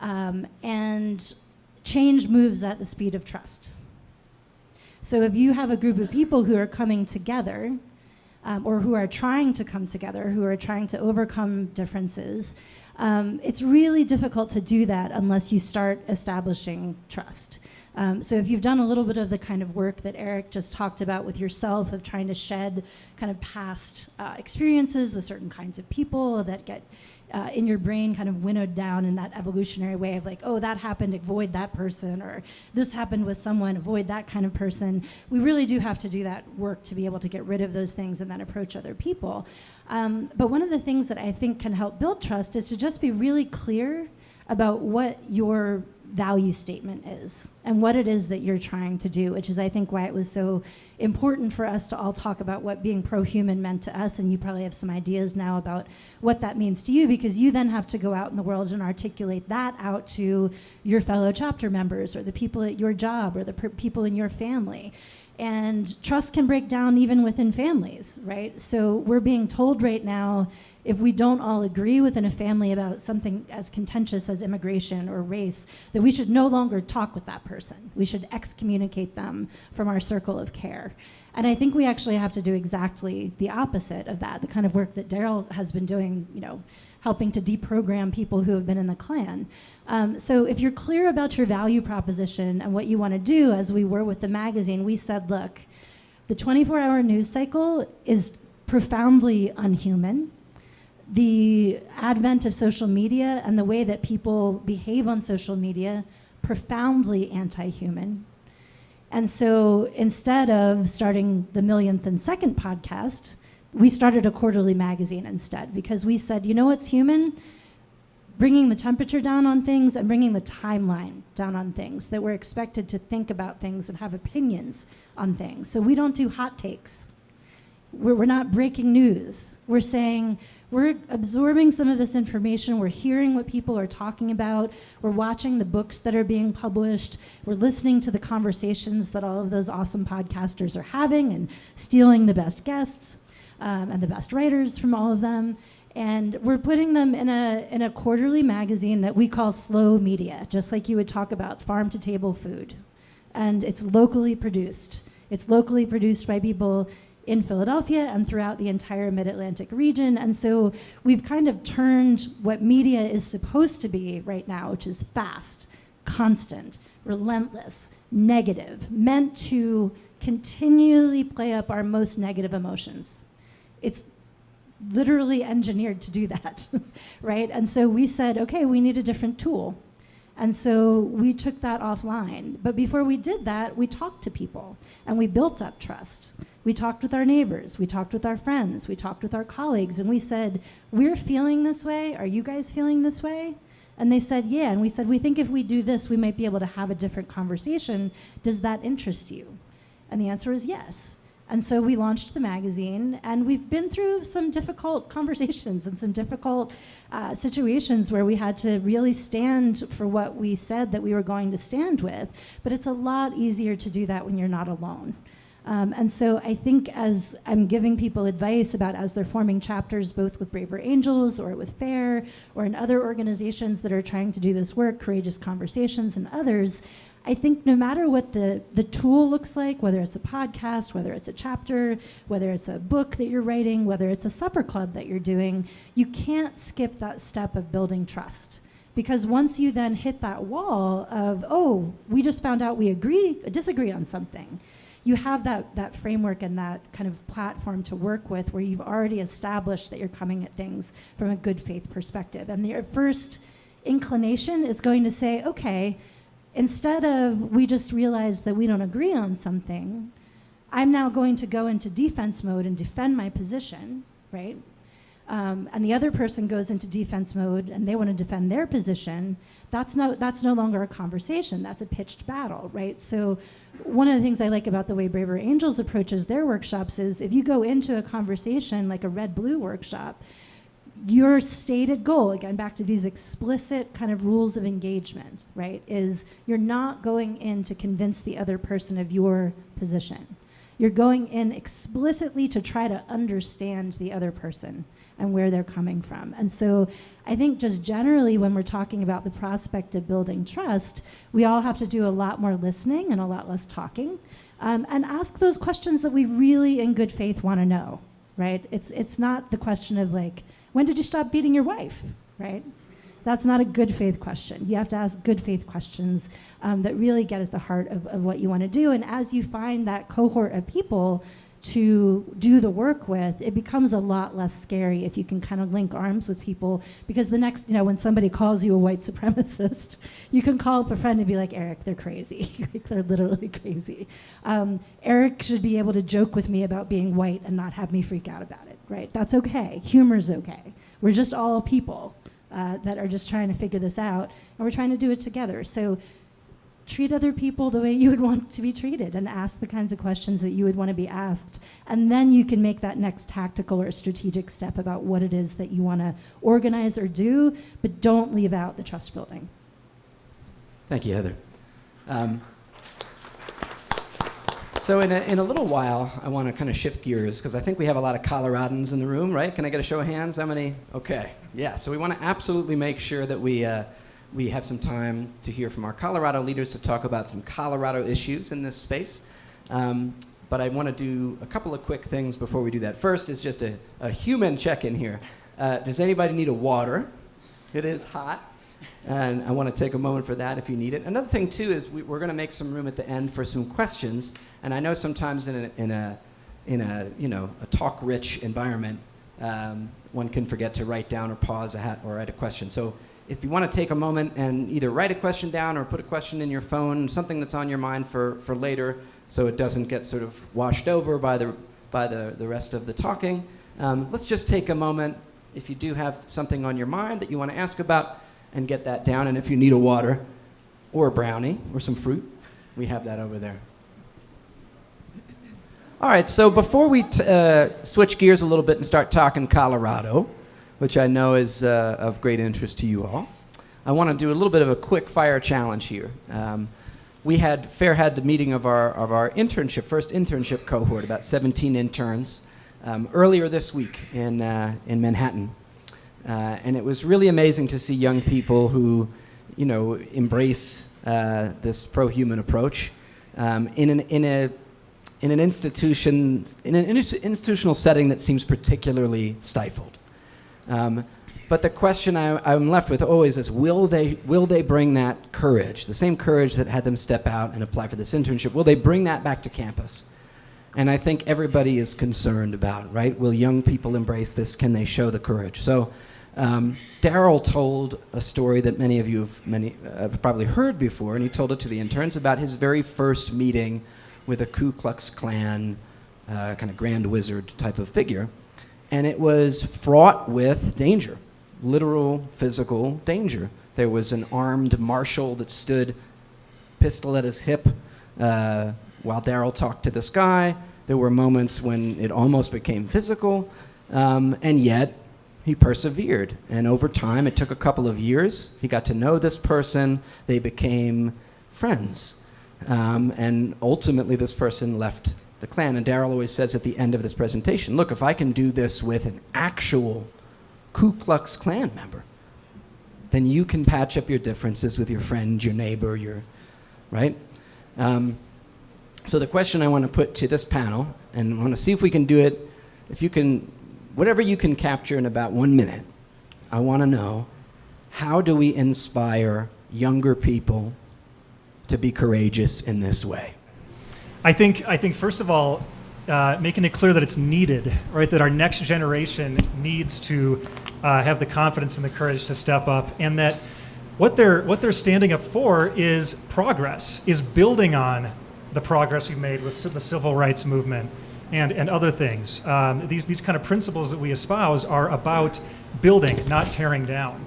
And change moves at the speed of trust. So if you have a group of people who are coming together, or who are trying to come together, who are trying to overcome differences, it's really difficult to do that unless you start establishing trust. So if you've done a little bit of the kind of work that Eric just talked about with yourself of trying to shed kind of past experiences with certain kinds of people that get in your brain kind of winnowed down in that evolutionary way of like, oh, that happened, avoid that person, or this happened with someone, avoid that kind of person. We really do have to do that work to be able to get rid of those things and then approach other people. But one of the things that I think can help build trust is to just be really clear about what your value statement is and what it is that you're trying to do, which is, I think, why it was so important for us to all talk about what being pro-human meant to us. And you probably have some ideas now about what that means to you, because you then have to go out in the world and articulate that out to your fellow chapter members or the people at your job or the people in your family. And trust can break down even within families, right? So we're being told right now, if we don't all agree within a family about something as contentious as immigration or race, that we should no longer talk with that person. We should excommunicate them from our circle of care. And I think we actually have to do exactly the opposite of that, the kind of work that Daryl has been doing, helping to deprogram people who have been in the Klan. So if you're clear about your value proposition and what you want to do, as we were with the magazine, we said, look, the 24-hour news cycle is profoundly unhuman. The advent of social media and the way that people behave on social media, profoundly anti-human. And so instead of starting the millionth and second podcast, we started a quarterly magazine instead, because we said, you know what's human? Bringing the temperature down on things and bringing the timeline down on things, that we're expected to think about things and have opinions on things. So we don't do hot takes. We're not breaking news. We're saying, we're absorbing some of this information, we're hearing what people are talking about, we're watching the books that are being published, we're listening to the conversations that all of those awesome podcasters are having and stealing the best guests and the best writers from all of them. And we're putting them in a quarterly magazine that we call slow media, just like you would talk about farm-to-table food. And it's locally produced. It's locally produced by people in Philadelphia and throughout the entire Mid-Atlantic region. And so we've kind of turned what media is supposed to be right now, which is fast, constant, relentless, negative, meant to continually play up our most negative emotions. It's literally engineered to do that, right? And so we said, okay, we need a different tool. And so we took that offline. But before we did that, we talked to people and we built up trust. We talked with our neighbors, we talked with our friends, we talked with our colleagues, and we said, we're feeling this way, are you guys feeling this way? And they said, yeah, and we said, we think if we do this, we might be able to have a different conversation. Does that interest you? And the answer is yes. And so we launched the magazine, and we've been through some difficult conversations and some difficult situations where we had to really stand for what we said that we were going to stand with. But it's a lot easier to do that when you're not alone. And so I think as I'm giving people advice about as they're forming chapters, both with Braver Angels or with FAIR or in other organizations that are trying to do this work, Courageous Conversations and others, I think no matter what the tool looks like, whether it's a podcast, whether it's a chapter, whether it's a book that you're writing, whether it's a supper club that you're doing, you can't skip that step of building trust. Because once you then hit that wall of, oh, we just found out we disagree on something, you have that framework and that kind of platform to work with where you've already established that you're coming at things from a good faith perspective. And your first inclination is going to say, okay, instead of we just realized that we don't agree on something, I'm now going to go into defense mode and defend my position, right? And the other person goes into defense mode and they want to defend their position. That's no longer a conversation. That's a pitched battle, right? So one of the things I like about the way Braver Angels approaches their workshops is if you go into a conversation like a red-blue workshop, your stated goal, again, back to these explicit kind of rules of engagement, right, is you're not going in to convince the other person of your position. You're going in explicitly to try to understand the other person and where they're coming from. And so I think just generally when we're talking about the prospect of building trust, we all have to do a lot more listening and a lot less talking, and ask those questions that we really in good faith want to know, right? It's not the question of like, when did you stop beating your wife, right? That's not a good faith question. You have to ask good faith questions that really get at the heart of what you want to do. And as you find that cohort of people to do the work with, it becomes a lot less scary if you can kind of link arms with people, because the next, when somebody calls you a white supremacist, you can call up a friend and be like, Eric, they're crazy. Like, they're literally crazy. Eric should be able to joke with me about being white and not have me freak out about it, right? That's okay. Humor's okay. We're just all people that are just trying to figure this out, and we're trying to do it together. So treat other people the way you would want to be treated and ask the kinds of questions that you would want to be asked. And then you can make that next tactical or strategic step about what it is that you want to organize or do, but don't leave out the trust building. Thank you, Heather. So in a little while, I want to kind of shift gears because I think we have a lot of Coloradans in the room, right? Can I get a show of hands? How many? Okay. Yeah, so we want to absolutely make sure that we have some time to hear from our Colorado leaders to talk about some Colorado issues in this space. But I want to do a couple of quick things before we do that. First is just a human check-in here. Does anybody need a water? It is hot, and I want to take a moment for that if you need it. Another thing, too, is we're going to make some room at the end for some questions. And I know sometimes in a talk-rich environment, one can forget to write down or pause or write a question. So if you want to take a moment and either write a question down or put a question in your phone, something that's on your mind for later, so it doesn't get sort of washed over by the rest of the talking. Let's just take a moment if you do have something on your mind that you want to ask about and get that down. And if you need a water or a brownie or some fruit, we have that over there. All right, so before we switch gears a little bit and start talking Colorado, which I know is of great interest to you all, I want to do a little bit of a quick fire challenge here. FAIR had the meeting of our first internship cohort, about 17 interns, earlier this week in Manhattan. And it was really amazing to see young people who, embrace this pro-human approach in an institutional setting that seems particularly stifled. But the question I'm left with always is, will they bring that courage, the same courage that had them step out and apply for this internship, will they bring that back to campus? And I think everybody is concerned about, right? Will young people embrace this? Can they show the courage? So Daryl told a story that many of you have probably heard before, and he told it to the interns about his very first meeting with a Ku Klux Klan kind of grand wizard type of figure. And it was fraught with danger, literal physical danger. There was an armed marshal that stood, pistol at his hip, while Daryl talked to this guy. There were moments when it almost became physical, and yet he persevered. And over time, it took a couple of years. He got to know this person. They became friends. And ultimately, this person left the Klan. And Daryl always says at the end of this presentation, look, if I can do this with an actual Ku Klux Klan member, then you can patch up your differences with your friend, your neighbor, right? So the question I want to put to this panel, and I want to see if we can do it, if you can, whatever you can capture in about 1 minute, I want to know, how do we inspire younger people to be courageous in this way? I think first of all, making it clear that it's needed, right? That our next generation needs to have the confidence and the courage to step up, and that what they're standing up for is progress, is building on the progress we've made with the civil rights movement and other things. These kind of principles that we espouse are about building, not tearing down.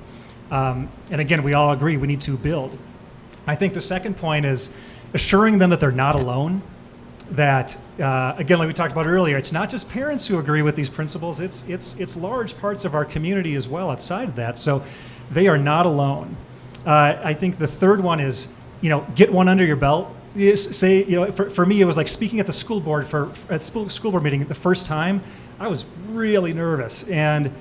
And again, we all agree we need to build. I think the second point is assuring them that they're not alone. That again, like we talked about earlier, it's not just parents who agree with these principles. It's large parts of our community as well outside of that. So they are not alone. I think the third one is, get one under your belt. Say, for me, it was like speaking at the school board at school board meeting the first time. I was really nervous, and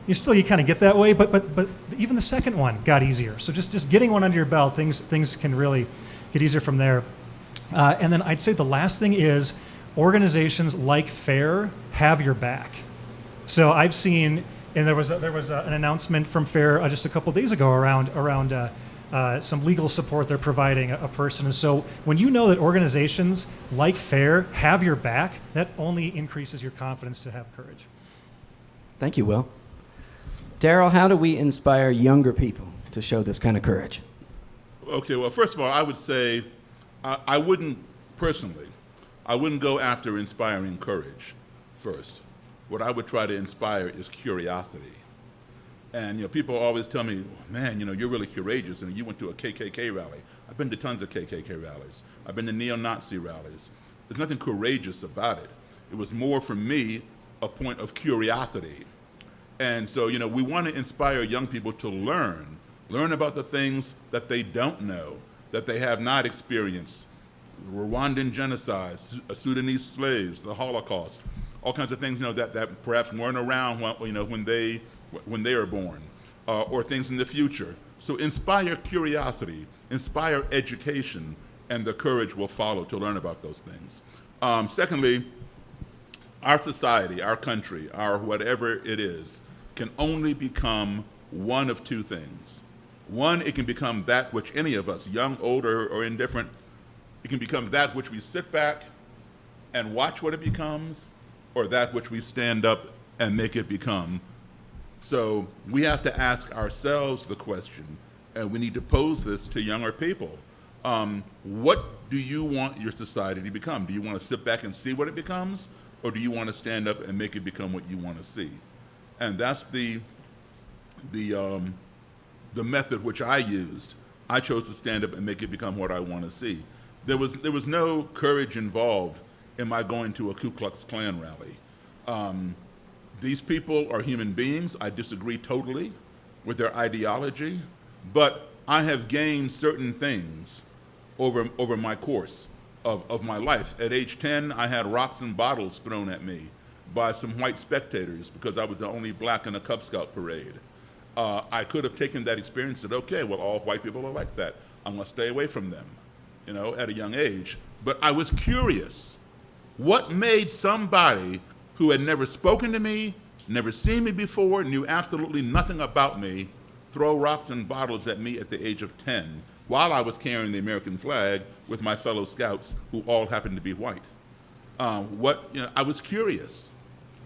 you kind of get that way. But even the second one got easier. So just getting one under your belt, things can really get easier from there. And then I'd say the last thing is organizations like FAIR have your back. So I've seen, and there was an announcement from FAIR just a couple days ago around some legal support they're providing a person. And so when you know that organizations like FAIR have your back, that only increases your confidence to have courage. Thank you, Will. Daryl, how do we inspire younger people to show this kind of courage? Okay, well, first of all, I would say I wouldn't go after inspiring courage first. What I would try to inspire is curiosity. And people always tell me, man, you're really courageous, and you went to a KKK rally. I've been to tons of KKK rallies. I've been to neo-Nazi rallies. There's nothing courageous about it. It was more, for me, a point of curiosity. And so, we want to inspire young people to learn about the things that they don't know, that they have not experienced. Rwandan genocide, Sudanese slaves, the Holocaust, all kinds of things, that perhaps weren't around when they are born, or things in the future. So inspire curiosity, inspire education, and the courage will follow to learn about those things. Secondly, our society, our country, our whatever it is, can only become one of two things. One, it can become that which any of us, young, old, or indifferent, it can become that which we sit back and watch what it becomes, or that which we stand up and make it become. So we have to ask ourselves the question, and we need to pose this to younger people. What do you want your society to become? Do you want to sit back and see what it becomes, or do you want to stand up and make it become what you want to see? And that's the method which I used. I chose to stand up and make it become what I want to see. There was no courage involved in my going to a Ku Klux Klan rally. These people are human beings. I disagree totally with their ideology, but I have gained certain things over my course of my life. At age 10, I had rocks and bottles thrown at me by some white spectators because I was the only black in a Cub Scout parade. I could have taken that experience and said, okay, well, all white people are like that. I'm gonna stay away from them, at a young age. But I was curious. What made somebody who had never spoken to me, never seen me before, knew absolutely nothing about me, throw rocks and bottles at me at the age of 10 while I was carrying the American flag with my fellow scouts who all happened to be white? I was curious.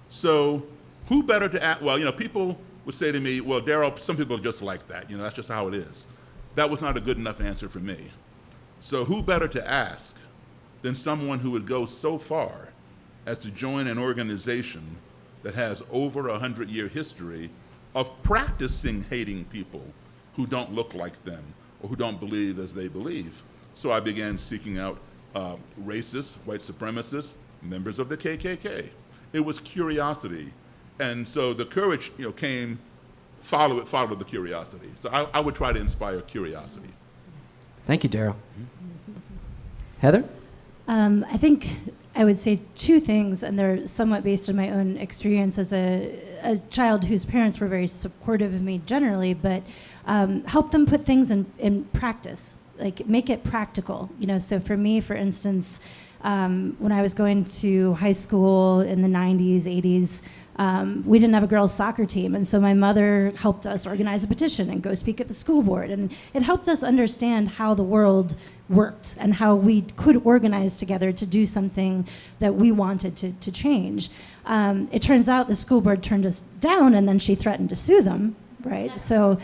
So who better to ask? Well, people would say to me, well, Daryl, some people are just like that. That's just how it is. That was not a good enough answer for me. So who better to ask than someone who would go so far as to join an organization that has over 100-year history of practicing hating people who don't look like them or who don't believe as they believe. So I began seeking out racists, white supremacists, members of the KKK. It was curiosity. And so the courage came, followed the curiosity. So I would try to inspire Thank you, Daryl. Heather? I think I would say two things, and they're somewhat based on my own experience as a child whose parents were very supportive of me generally, but help them put things in practice, like make it practical. So for me, for instance, when I was going to high school in the 90s, 80s, we didn't have a girls' soccer team, and so my mother helped us organize a petition and go speak at the school board, and it helped us understand how the world worked and how we could organize together to do something that we wanted to change. It turns out the school board turned us down, and then she threatened to sue them, right? So,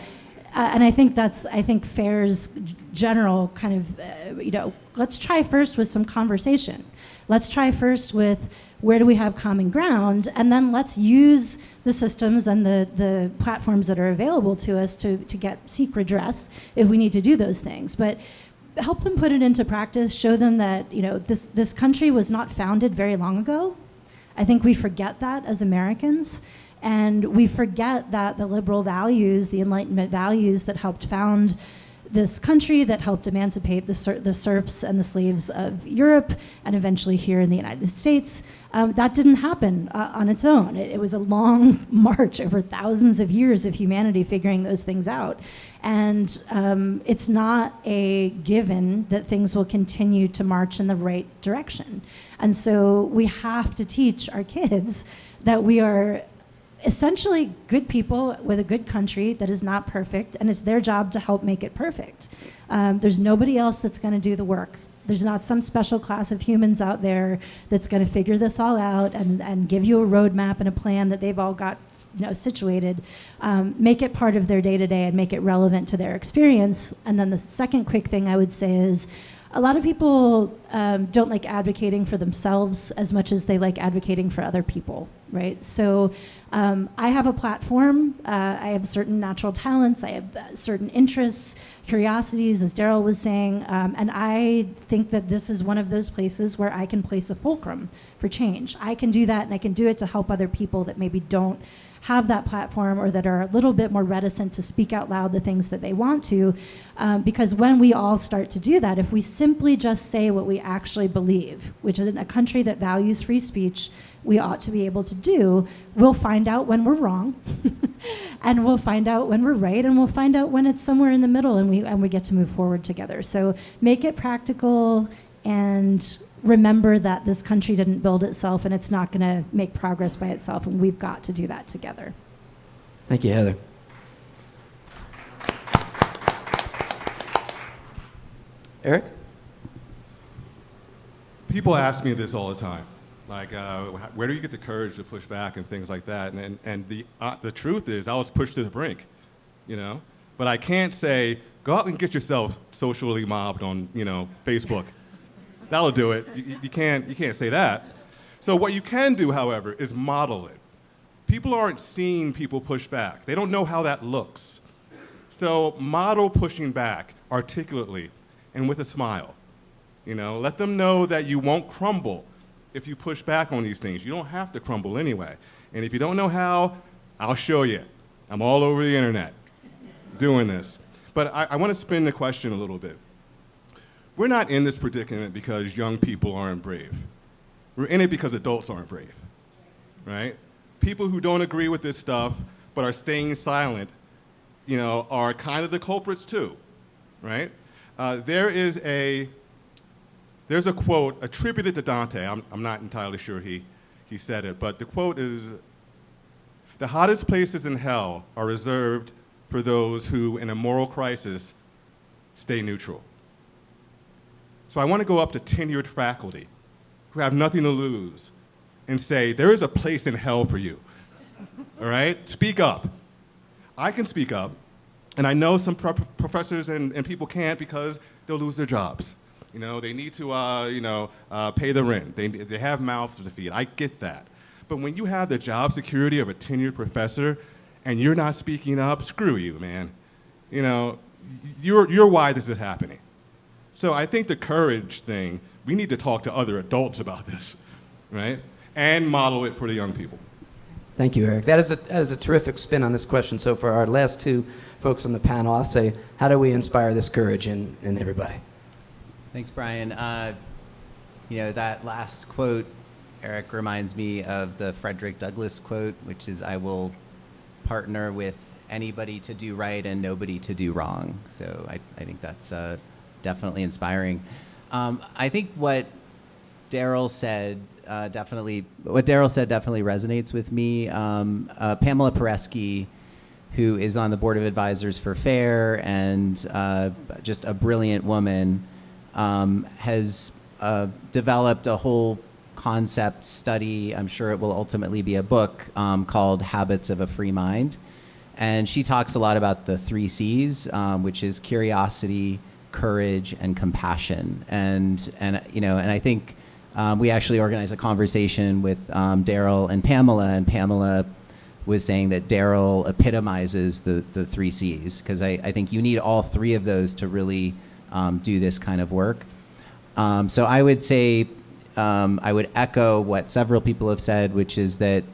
and I think FAIR's general kind of, let's try first with some conversation. Let's try first with where do we have common ground, and then let's use the systems and the platforms that are available to us to seek redress if we need to do those things. But help them put it into practice, show them that this country was not founded very long ago. I think we forget that as Americans, and we forget that the liberal values, the Enlightenment values that helped found this country, that helped emancipate the serfs and the slaves of Europe and eventually here in the United States, that didn't happen on its own. It was a long march over thousands of years of humanity figuring those things out. And it's not a given that things will continue to march in the right direction. And so we have to teach our kids that we are essentially good people with a good country that is not perfect, and it's their job to help make it perfect. There's nobody else that's going to do the work. There's not some special class of humans out there that's going to figure this all out and give you a roadmap and a plan that they've all got situated. Make it part of their day-to-day and make it relevant to their experience. And then the second quick thing I would say is, a lot of people don't like advocating for themselves as much as they like advocating for other people, right? So I have a platform. I have certain natural talents. I have certain interests, curiosities, as Daryl was saying. And I think that this is one of those places where I can place a fulcrum for change. I can do that, and I can do it to help other people that maybe don't have that platform or that are a little bit more reticent to speak out loud the things that they want to. Because when we all start to do that, if we simply just say what we actually believe, which is in a country that values free speech, we ought to be able to do, we'll find out when we're wrong, and we'll find out when we're right, and we'll find out when it's somewhere in the middle, and we get to move forward together. So make it practical, and remember that this country didn't build itself, and it's not going to make progress by itself, and we've got to do that together. Thank you, Heather. Eric? People ask me this all the time, like, where do you get the courage to push back and things like that? And the truth is, I was pushed to the brink, But I can't say, go out and get yourself socially mobbed on, Facebook. That'll do it. You can't say that. So what you can do, however, is model it. People aren't seeing people push back. They don't know how that looks. So model pushing back articulately and with a smile. Let them know that you won't crumble if you push back on these things. You don't have to crumble anyway. And if you don't know how, I'll show you. I'm all over the internet doing this. But I want to spin the question a little bit. We're not in this predicament because young people aren't brave. We're in it because adults aren't brave, right? People who don't agree with this stuff but are staying silent, are kind of the culprits too, right? There's a quote attributed to Dante. I'm not entirely sure he said it, but the quote is, "The hottest places in hell are reserved for those who, in a moral crisis, stay neutral." So I want to go up to tenured faculty who have nothing to lose and say, there is a place in hell for you, all right? Speak up. I can speak up, and I know some professors and people can't because they'll lose their jobs. They need to, pay the rent. They have mouths to feed. I get that. But when you have the job security of a tenured professor and you're not speaking up, screw you, man. You're why this is happening. So I think the courage thing, we need to talk to other adults about this, right? And model it for the young people. Thank you, Eric. That is a terrific spin on this question. So for our last two folks on the panel, I'll say, how do we inspire this courage in everybody? Thanks, Brian. that last quote, Eric, reminds me of the Frederick Douglass quote, which is, "I will partner with anybody to do right and nobody to do wrong." So I think that's definitely inspiring. I think what Daryl said definitely resonates with me. Pamela Paresky, who is on the board of advisors for FAIR and just a brilliant woman, has developed a whole concept study. I'm sure it will ultimately be a book called Habits of a Free Mind. And she talks a lot about the 3 C's, which is curiosity, courage, and compassion. And I think we actually organized a conversation with Daryl and Pamela was saying that Daryl epitomizes the 3 C's, because I think you need all 3 of those to really do this kind of work. So I would say, I would echo what several people have said, which is that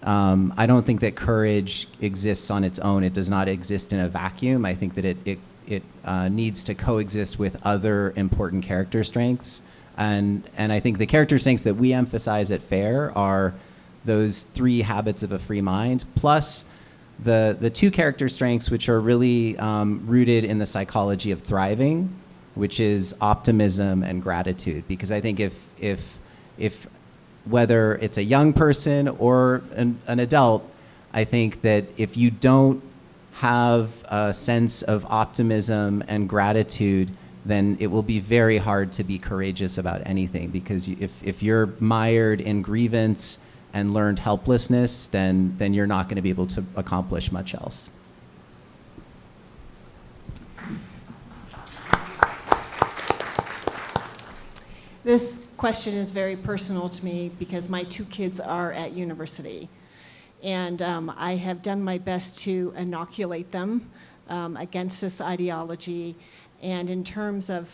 I don't think that courage exists on its own. It does not exist in a vacuum. I think that it needs to coexist with other important character strengths. And I think the character strengths that we emphasize at FAIR are those 3 habits of a free mind, plus the 2 character strengths which are really rooted in the psychology of thriving, which is optimism and gratitude. Because I think if whether it's a young person or an adult, I think that if you don't have a sense of optimism and gratitude, then it will be very hard to be courageous about anything. Because if you're mired in grievance and learned helplessness, then you're not going to be able to accomplish much else. This question is very personal to me because my 2 kids are at university. And I have done my best to inoculate them against this ideology. And in terms of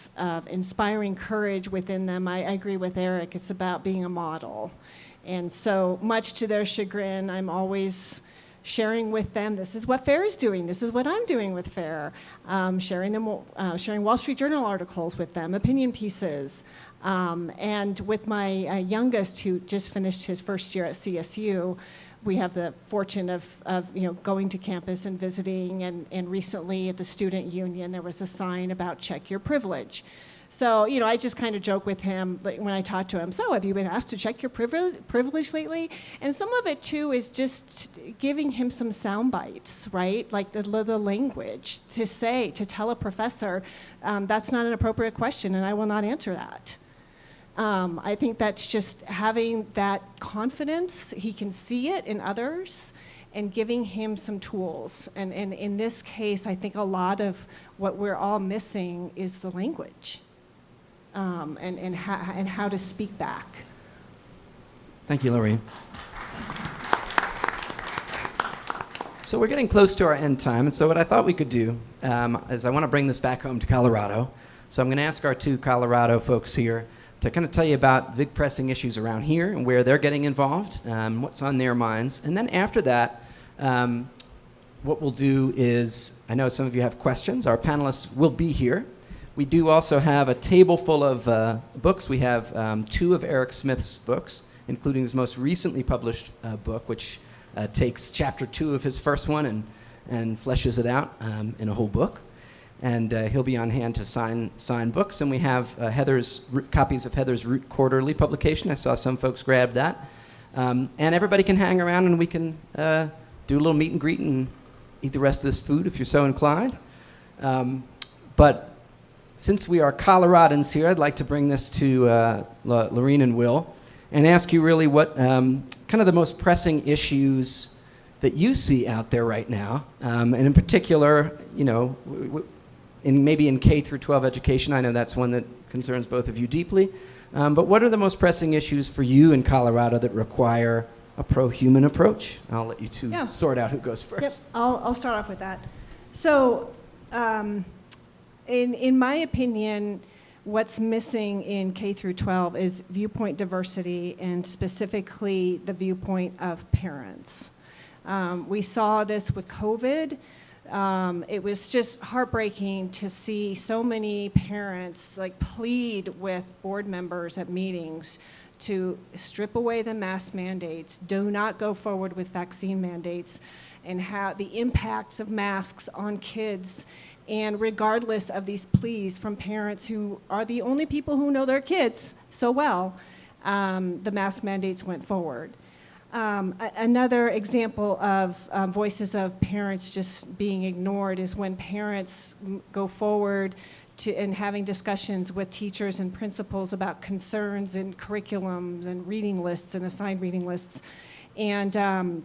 inspiring courage within them, I agree with Eric. It's about being a model. And so much to their chagrin, I'm always sharing with them, this is what FAIR is doing, this is what I'm doing with FAIR, sharing Wall Street Journal articles with them, opinion pieces. And with my youngest, who just finished his first year at CSU, we have the fortune of going to campus and visiting, and recently at the student union there was a sign about check your privilege. So I just kind of joke with him when I talk to him, so have you been asked to check your privilege lately? And some of it too is just giving him some sound bites, right? Like the language to tell a professor, that's not an appropriate question and I will not answer that. I think that's just having that confidence. He can see it in others and giving him some tools. And in this case, I think a lot of what we're all missing is the language and how to speak back. Thank you, Lorraine. So we're getting close to our end time, and so what I thought we could do is I want to bring this back home to Colorado. So I'm going to ask our 2 Colorado folks here to kind of tell you about big pressing issues around here and where they're getting involved, what's on their minds. And then after that, what we'll do is, I know some of you have questions. Our panelists will be here. We do also have a table full of books. We have 2 of Eric Smith's books, including his most recently published book, which takes chapter 2 of his first one and fleshes it out in a whole book. And he'll be on hand to sign books. And we have copies of Heather's Root Quarterly publication. I saw some folks grab that. And everybody can hang around and we can do a little meet and greet and eat the rest of this food if you're so inclined. But since we are Coloradans here, I'd like to bring this to Lorene and Will and ask you really what kind of the most pressing issues that you see out there right now. And in particular, maybe in K through 12 education, I know that's one that concerns both of you deeply. But what are the most pressing issues for you in Colorado that require a pro-human approach? I'll let you 2 sort out who goes first. Yep, I'll start off with that. So, in my opinion, what's missing in K through 12 is viewpoint diversity, and specifically the viewpoint of parents. We saw this with COVID. It was just heartbreaking to see so many parents like plead with board members at meetings to strip away the mask mandates, do not go forward with vaccine mandates, and how the impacts of masks on kids. And regardless of these pleas from parents who are the only people who know their kids so well, the mask mandates went forward. Another example of voices of parents just being ignored is when parents go forward and having discussions with teachers and principals about concerns in curriculums and reading lists and assigned reading lists. And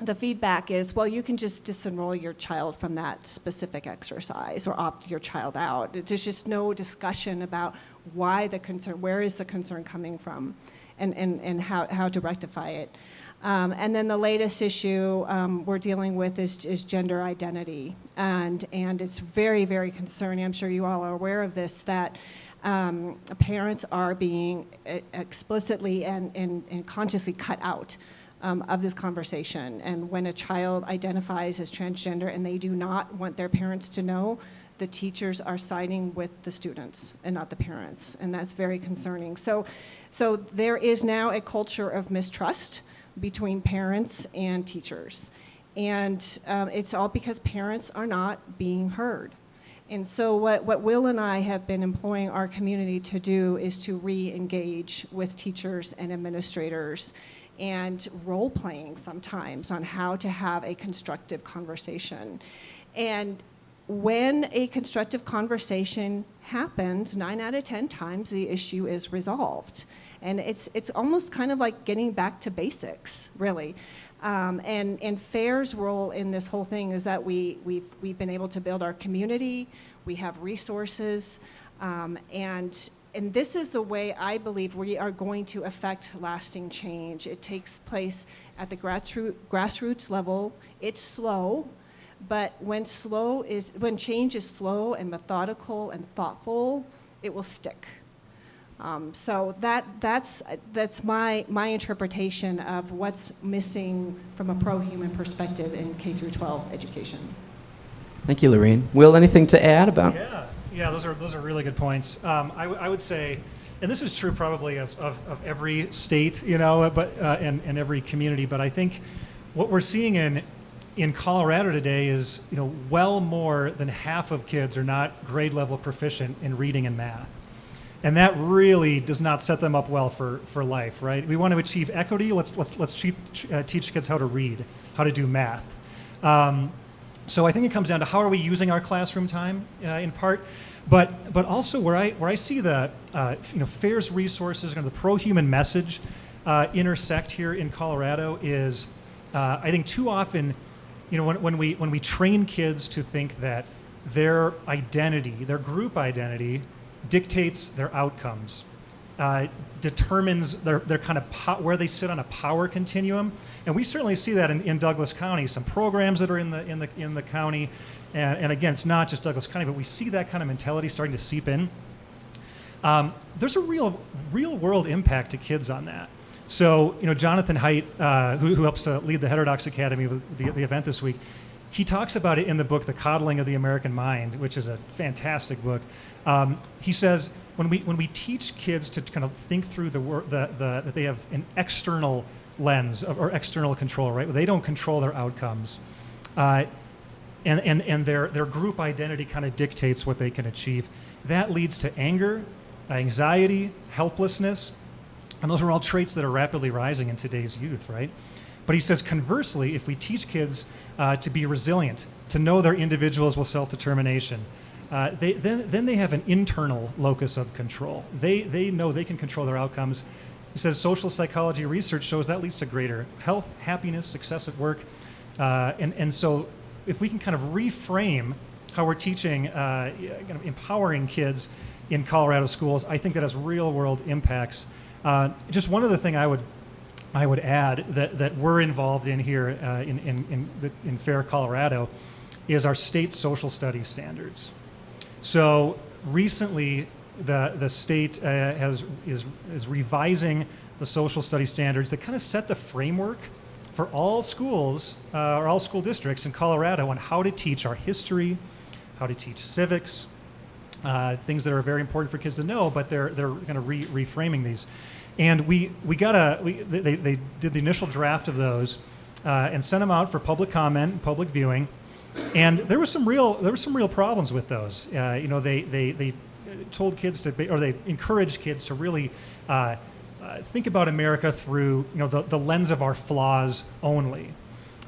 the feedback is, well, you can just disenroll your child from that specific exercise or opt your child out. There's just no discussion about why the concern, where is the concern coming from, and how to rectify it. And then the latest issue we're dealing with is gender identity. And it's very, very concerning. I'm sure you all are aware of this, that parents are being explicitly and consciously cut out of this conversation. And when a child identifies as transgender and they do not want their parents to know, the teachers are siding with the students and not the parents. And that's very concerning. So there is now a culture of mistrust between parents and teachers. And it's all because parents are not being heard. And so what Will and I have been employing our community to do is to re-engage with teachers and administrators and role-playing sometimes on how to have a constructive conversation. And when a constructive conversation happens, 9 out of 10 times the issue is resolved. And it's almost kind of like getting back to basics, really. And FAIR's role in this whole thing is that we've been able to build our community, we have resources, and this is the way I believe we are going to affect lasting change. It takes place at the grassroots level. It's slow, but when change is slow and methodical and thoughtful, it will stick. So that's my interpretation of what's missing from a pro-human perspective in K through 12 education. Thank you, Lorene. Will, anything to add about? Yeah, those are really good points. I would say, and this is true probably of every state, but and every community. But I think what we're seeing in Colorado today is, well more than half of kids are not grade level proficient in reading and math. And that really does not set them up well for life, right? We want to achieve equity. Let's teach kids how to read, how to do math. So I think it comes down to how are we using our classroom time in part, but also where I see the FAIR's resources and the pro-human message intersect here in Colorado is I think too often, when we train kids to think that their identity, their group identity, dictates their outcomes, determines their kind of where they sit on a power continuum, and we certainly see that in Douglas County. Some programs that are in the county, and again, it's not just Douglas County, but we see that kind of mentality starting to seep in. There's a real world impact to kids on that. So Jonathan Haidt, who helps lead the Heterodox Academy with the event this week, he talks about it in the book, The Coddling of the American Mind, which is a fantastic book. He says when we teach kids to kind of think through that they have an external lens or external control, right? They don't control their outcomes, and their group identity kind of dictates what they can achieve. That leads to anger, anxiety, helplessness, and those are all traits that are rapidly rising in today's youth, right? But he says conversely, if we teach kids to be resilient, to know their individuals with self-determination, then they have an internal locus of control. They know they can control their outcomes. He says social psychology research shows that leads to greater health, happiness, success at work. And so if we can kind of reframe how we're teaching, kind of empowering kids in Colorado schools, I think that has real world impacts. Just one other thing I would add that we're involved in here in FAIR Colorado is our state social studies standards. So recently, the state is revising the social studies standards that kind of set the framework for all schools or all school districts in Colorado on how to teach our history, how to teach civics, things that are very important for kids to know, but they're kind of reframing these. And they did the initial draft of those and sent them out for public comment and public viewing. And there were some real problems with those. They told kids they encouraged kids to really think about America through the lens of our flaws only.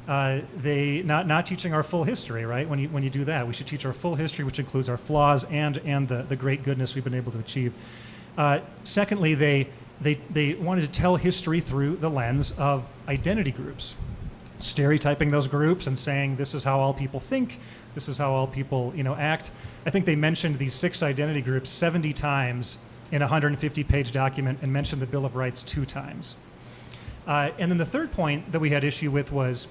They not teaching our full history, right? When you do that, we should teach our full history, which includes our flaws and the great goodness we've been able to achieve. Secondly, they wanted to tell history through the lens of identity groups, stereotyping those groups and saying this is how all people think, this is how all people act. I think they mentioned these 6 identity groups 70 times in a 150-page document and mentioned the Bill of Rights 2 times. And then the third point that we had issue with was,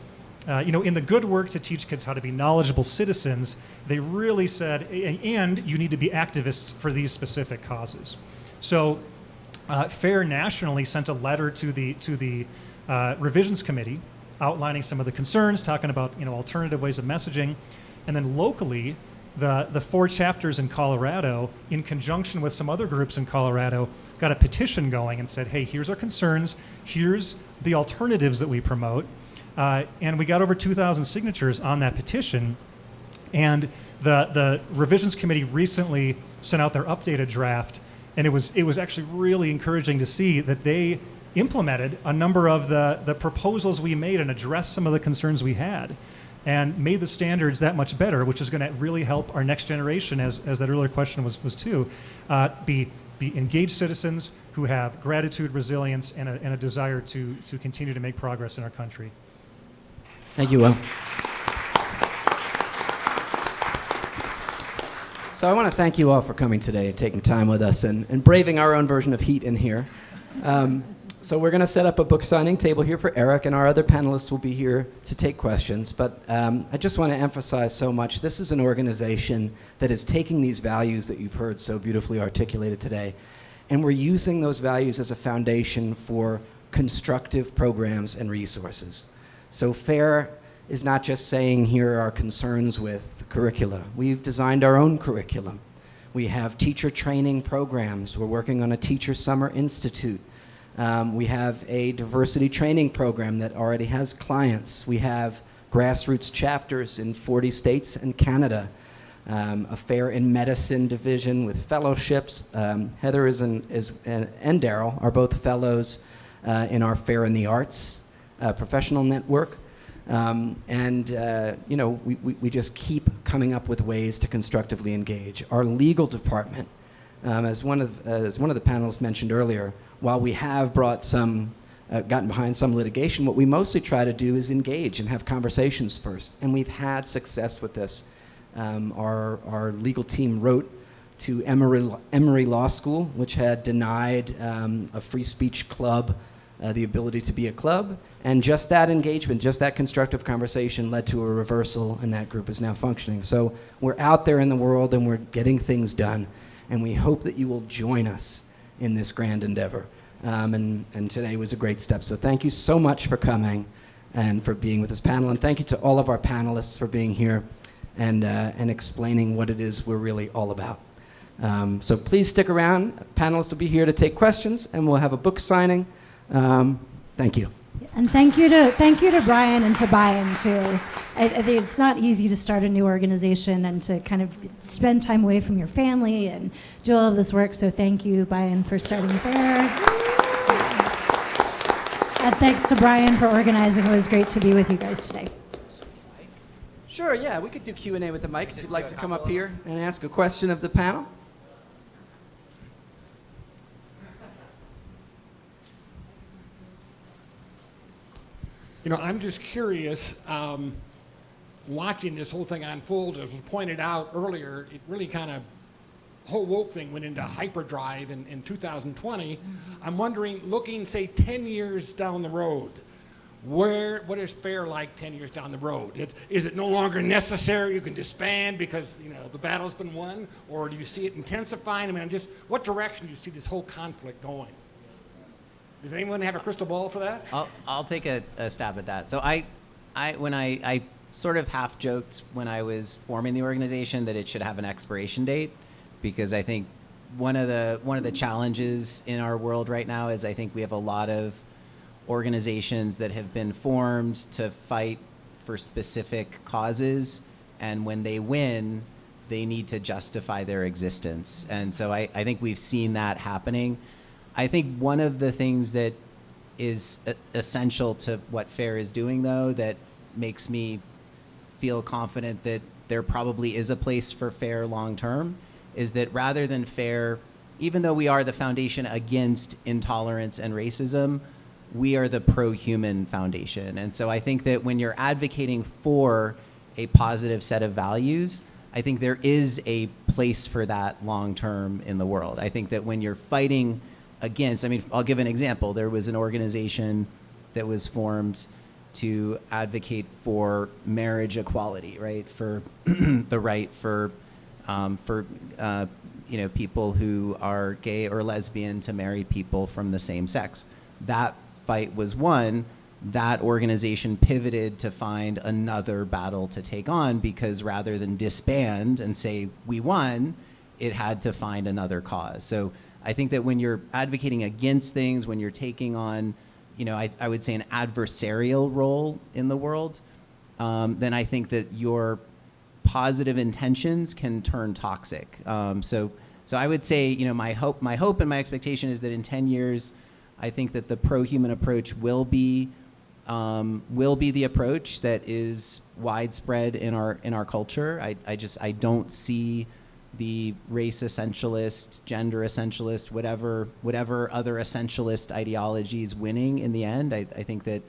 in the good work to teach kids how to be knowledgeable citizens, they really said, and you need to be activists for these specific causes. So FAIR nationally sent a letter to the revisions committee outlining some of the concerns, talking about alternative ways of messaging, and then locally, the 4 chapters in Colorado, in conjunction with some other groups in Colorado, got a petition going and said, hey, here's our concerns, here's the alternatives that we promote, and we got over 2,000 signatures on that petition, and the revisions committee recently sent out their updated draft, and it was actually really encouraging to see that they implemented a number of the proposals we made and addressed some of the concerns we had and made the standards that much better, which is going to really help our next generation, as that earlier question was too, be engaged citizens who have gratitude, resilience, and a desire to continue to make progress in our country. Thank you, Will. So I want to thank you all for coming today and taking time with us and braving our own version of heat in here. So we're going to set up a book signing table here for Eric, and our other panelists will be here to take questions. But I just want to emphasize so much, this is an organization that is taking these values that you've heard so beautifully articulated today, and we're using those values as a foundation for constructive programs and resources. So FAIR is not just saying here are our concerns with the curricula. We've designed our own curriculum. We have teacher training programs. We're working on a Teacher Summer Institute. We have a diversity training program that already has clients. We have grassroots chapters in 40 states and Canada. A FAIR in Medicine division with fellowships. Heather and Daryl are both fellows in our FAIR in the Arts professional network. We just keep coming up with ways to constructively engage. Our legal department, as one of the panelists mentioned earlier, while we have brought gotten behind some litigation, what we mostly try to do is engage and have conversations first. And we've had success with this. Our legal team wrote to Emory Law School, which had denied a free speech club the ability to be a club. And just that engagement, just that constructive conversation led to a reversal, and that group is now functioning. So we're out there in the world and we're getting things done. And we hope that you will join us in this grand endeavor. And today was a great step. So thank you so much for coming and for being with this panel. And thank you to all of our panelists for being here and explaining what it is we're really all about. So please stick around. Panelists will be here to take questions, and we'll have a book signing. Thank you. And thank you to Brian and to Bayan too. I think it's not easy to start a new organization and to kind of spend time away from your family and do all of this work. So thank you, Bayan, for starting FAIR. And thanks to Brian for organizing. It was great to be with you guys today. Sure, yeah, we could do Q&A with the mic if you'd like to come up here and ask a question of the panel. I'm just curious, watching this whole thing unfold, as was pointed out earlier, it really kind of, the whole woke thing went into hyperdrive in 2020. I'm wondering, looking, say, 10 years down the road, what is FAIR like 10 years down the road? Is it no longer necessary? You can disband because the battle's been won, or do you see it intensifying? What direction do you see this whole conflict going? Does anyone have a crystal ball for that? I'll take a stab at that. So I sort of half joked when I was forming the organization that it should have an expiration date, because I think one of the challenges in our world right now is I think we have a lot of organizations that have been formed to fight for specific causes, and when they win, they need to justify their existence. And so I think we've seen that happening. I think one of the things that is essential to what FAIR is doing, though, that makes me feel confident that there probably is a place for FAIR long term, is that rather than FAIR, even though we are the foundation against intolerance and racism, we are the pro-human foundation. And so I think that when you're advocating for a positive set of values, I think there is a place for that long term in the world. I think that when you're fighting against, I mean, I'll give an example. There was an organization that was formed to advocate for marriage equality, right? For the right for people who are gay or lesbian to marry people from the same sex. That fight was won. That organization pivoted to find another battle to take on, because rather than disband and say we won, it had to find another cause. So I think that when you're advocating against things, when you're taking on, I would say an adversarial role in the world, then I think that your positive intentions can turn toxic. So I would say, my hope and my expectation is that in 10 years, I think that the pro-human approach will be the approach that is widespread in our culture. I don't see the race essentialist, gender essentialist, whatever other essentialist ideologies winning in the end. I think that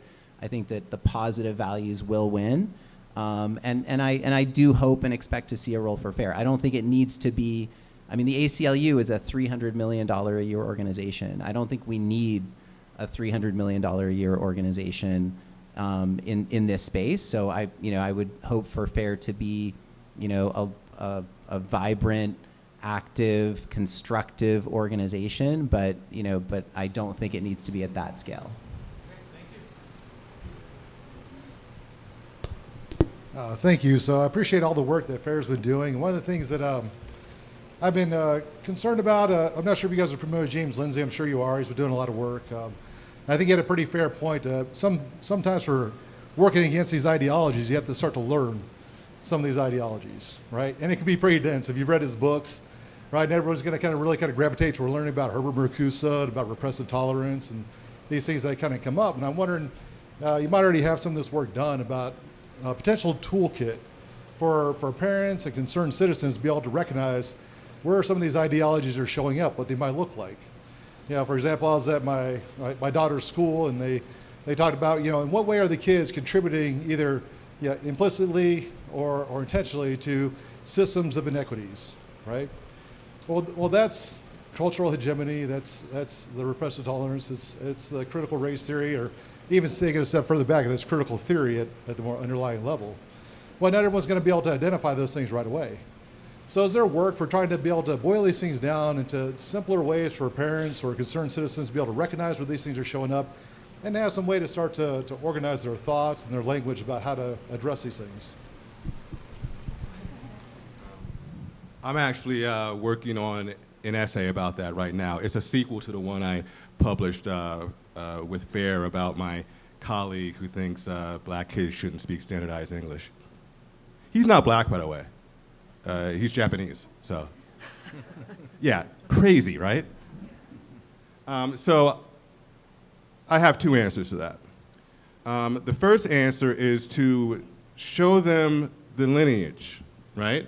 the positive values will win, and I do hope and expect to see a role for FAIR. I don't think it needs to be. I mean, the ACLU is a $300 million a year organization. I don't think we need a $300 million a year organization in this space. So I would hope for FAIR to be, a vibrant, active, constructive organization, but I don't think it needs to be at that scale. Thank you. So I appreciate all the work that FAIR's been doing. One of the things that I've been concerned about, I'm not sure if you guys are familiar with James Lindsay. I'm sure you are. He's been doing a lot of work. I think he had a pretty fair point. Sometimes for working against these ideologies, you have to start to learn some of these ideologies, right? And it can be pretty dense. If you've read his books, right, and everyone's going to really gravitate toward learning about Herbert Marcuse, about repressive tolerance, and these things that kind of come up. And I'm wondering, you might already have some of this work done about a potential toolkit for parents and concerned citizens to be able to recognize where some of these ideologies are showing up, what they might look like. For example, I was at my daughter's school, and they talked about, in what way are the kids contributing either implicitly or intentionally to systems of inequities, right? Well, that's cultural hegemony, that's the repressive tolerance, it's the critical race theory, or even taking it a step further back, that's critical theory at the more underlying level. Well, not everyone's going to be able to identify those things right away. So is there work for trying to be able to boil these things down into simpler ways for parents or concerned citizens to be able to recognize where these things are showing up and have some way to start to organize their thoughts and their language about how to address these things? I'm actually working on an essay about that right now. It's a sequel to the one I published with FAIR about my colleague who thinks black kids shouldn't speak standardized English. He's not black, by the way. He's Japanese, so. Yeah, crazy, right? So I have two answers to that. The first answer is to show them the lineage, right?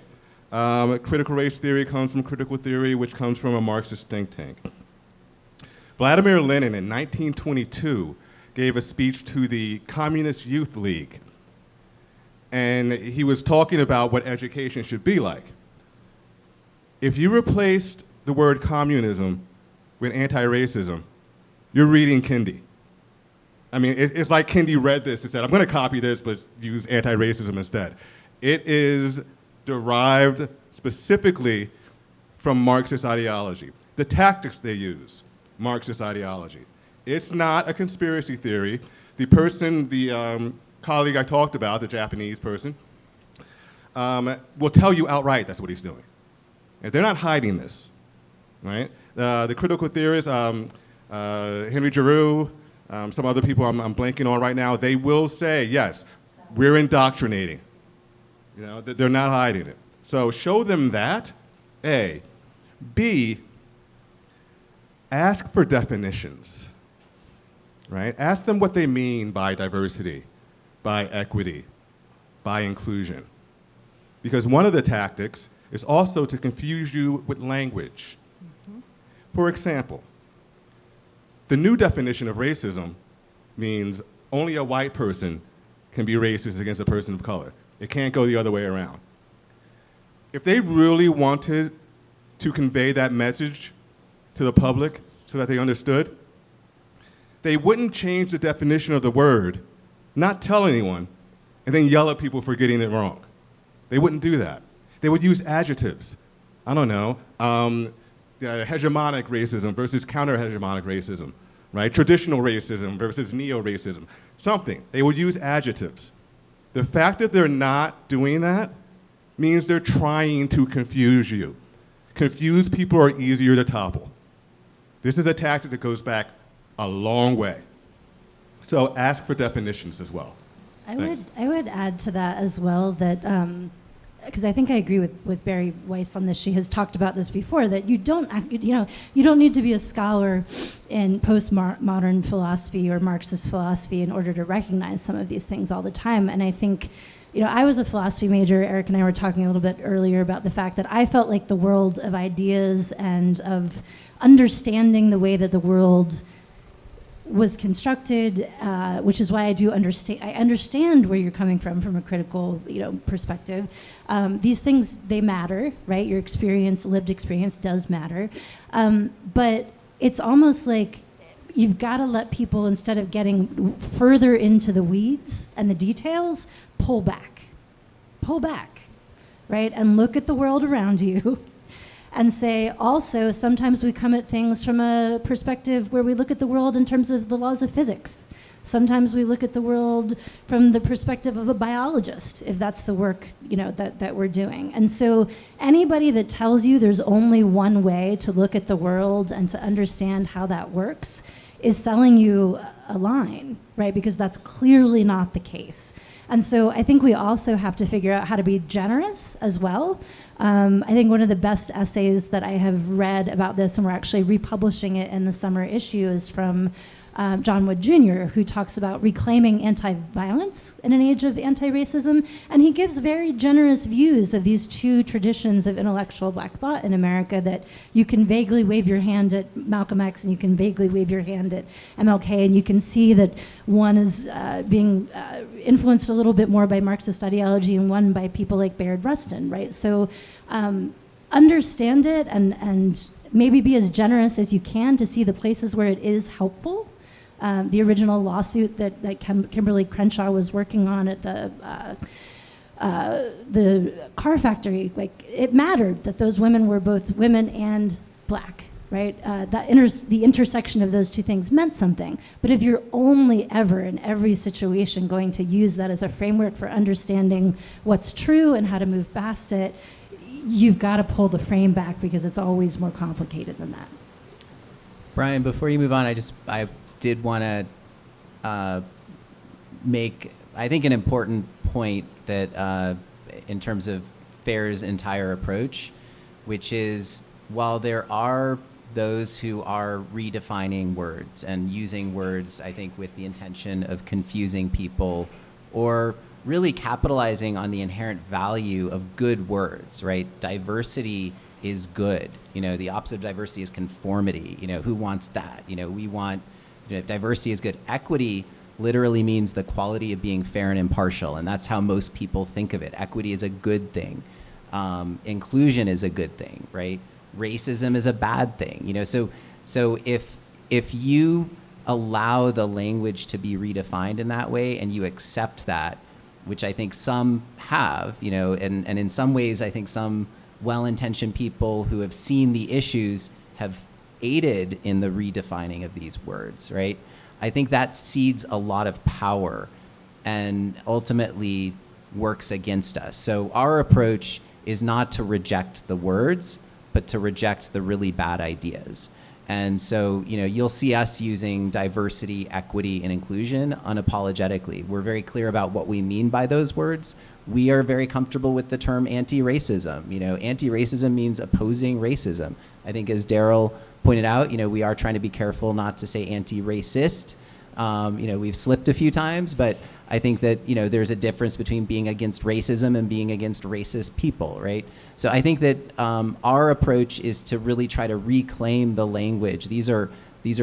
Critical race theory comes from critical theory, which comes from a Marxist think tank. Vladimir Lenin in 1922 gave a speech to the Communist Youth League. And he was talking about what education should be like. If you replaced the word communism with anti-racism, you're reading Kendi. I mean, it's like Kendi read this and said, I'm going to copy this, but use anti-racism instead. It is derived specifically from Marxist ideology. The tactics they use, Marxist ideology. It's not a conspiracy theory. The person, the colleague I talked about, the Japanese person, will tell you outright that's what he's doing. And they're not hiding this, right? The critical theorists, Henry Giroux, some other people I'm blanking on right now, they will say, yes, we're indoctrinating. You know, they're not hiding it. So show them that, A. B, ask for definitions, right? Ask them what they mean by diversity, by equity, by inclusion. Because one of the tactics is also to confuse you with language. For example, the new definition of racism means only a white person can be racist against a person of color. It can't go the other way around. If they really wanted to convey that message to the public so that they understood, they wouldn't change the definition of the word, not tell anyone, and then yell at people for getting it wrong. They wouldn't do that. They would use adjectives. I don't know, hegemonic racism versus counter-hegemonic racism, right? Traditional racism versus neo-racism, something. They would use adjectives. The fact that they're not doing that means they're trying to confuse you. Confused people are easier to topple. This is a tactic that goes back a long way. So ask for definitions as well. I would add to that as well that, because I think I agree with Barry Weiss on this. She has talked about this before, that you don't need to be a scholar in postmodern philosophy or Marxist philosophy in order to recognize some of these things all the time. And I think, I was a philosophy major. Eric and I were talking a little bit earlier about the fact that I felt like the world of ideas and of understanding the way that the world was constructed, which is why I do understand. I understand where you're coming from a critical, perspective. These things, they matter, right? Your experience, lived experience, does matter. But it's almost like you've got to let people, instead of getting further into the weeds and the details, pull back, right? And look at the world around you. And say, also, sometimes we come at things from a perspective where we look at the world in terms of the laws of physics. Sometimes we look at the world from the perspective of a biologist, if that's the work, that we're doing. And so anybody that tells you there's only one way to look at the world and to understand how that works is selling you a line, right? Because that's clearly not the case. And so I think we also have to figure out how to be generous as well. I think one of the best essays that I have read about this, and we're actually republishing it in the summer issue, is from John Wood Jr., who talks about reclaiming anti-violence in an age of anti-racism. And he gives very generous views of these two traditions of intellectual black thought in America, that you can vaguely wave your hand at Malcolm X and you can vaguely wave your hand at MLK, and you can see that one is being influenced a little bit more by Marxist ideology and one by people like Bayard Rustin, right? So understand it and maybe be as generous as you can to see the places where it is helpful. The original lawsuit that Kimberly Crenshaw was working on at the car factory, like, it mattered that those women were both women and black, right? The intersection of those two things meant something. But if you're only ever in every situation going to use that as a framework for understanding what's true and how to move past it, you've got to pull the frame back, because it's always more complicated than that. Brian, before you move on, I did want to make, I think, an important point that in terms of FAIR's entire approach, which is, while there are those who are redefining words and using words, I think, with the intention of confusing people, or really capitalizing on the inherent value of good words, right? Diversity is good. The opposite of diversity is conformity. Who wants that? We want, diversity is good. Equity literally means the quality of being fair and impartial, and that's how most people think of it. Equity is a good thing. Inclusion is a good thing, right? Racism is a bad thing. So if you allow the language to be redefined in that way, and you accept that, which I think some have, and in some ways I think some well-intentioned people who have seen the issues have aided in the redefining of these words, right? I think that seeds a lot of power and ultimately works against us. So our approach is not to reject the words, but to reject the really bad ideas. And so, you'll see us using diversity, equity, and inclusion unapologetically. We're very clear about what we mean by those words. We are very comfortable with the term anti-racism. Anti-racism means opposing racism. I think as Daryl pointed out, we are trying to be careful not to say anti-racist. We've slipped a few times, but I think that, there's a difference between being against racism and being against racist people, right? So I think that our approach is to really try to reclaim the language. These are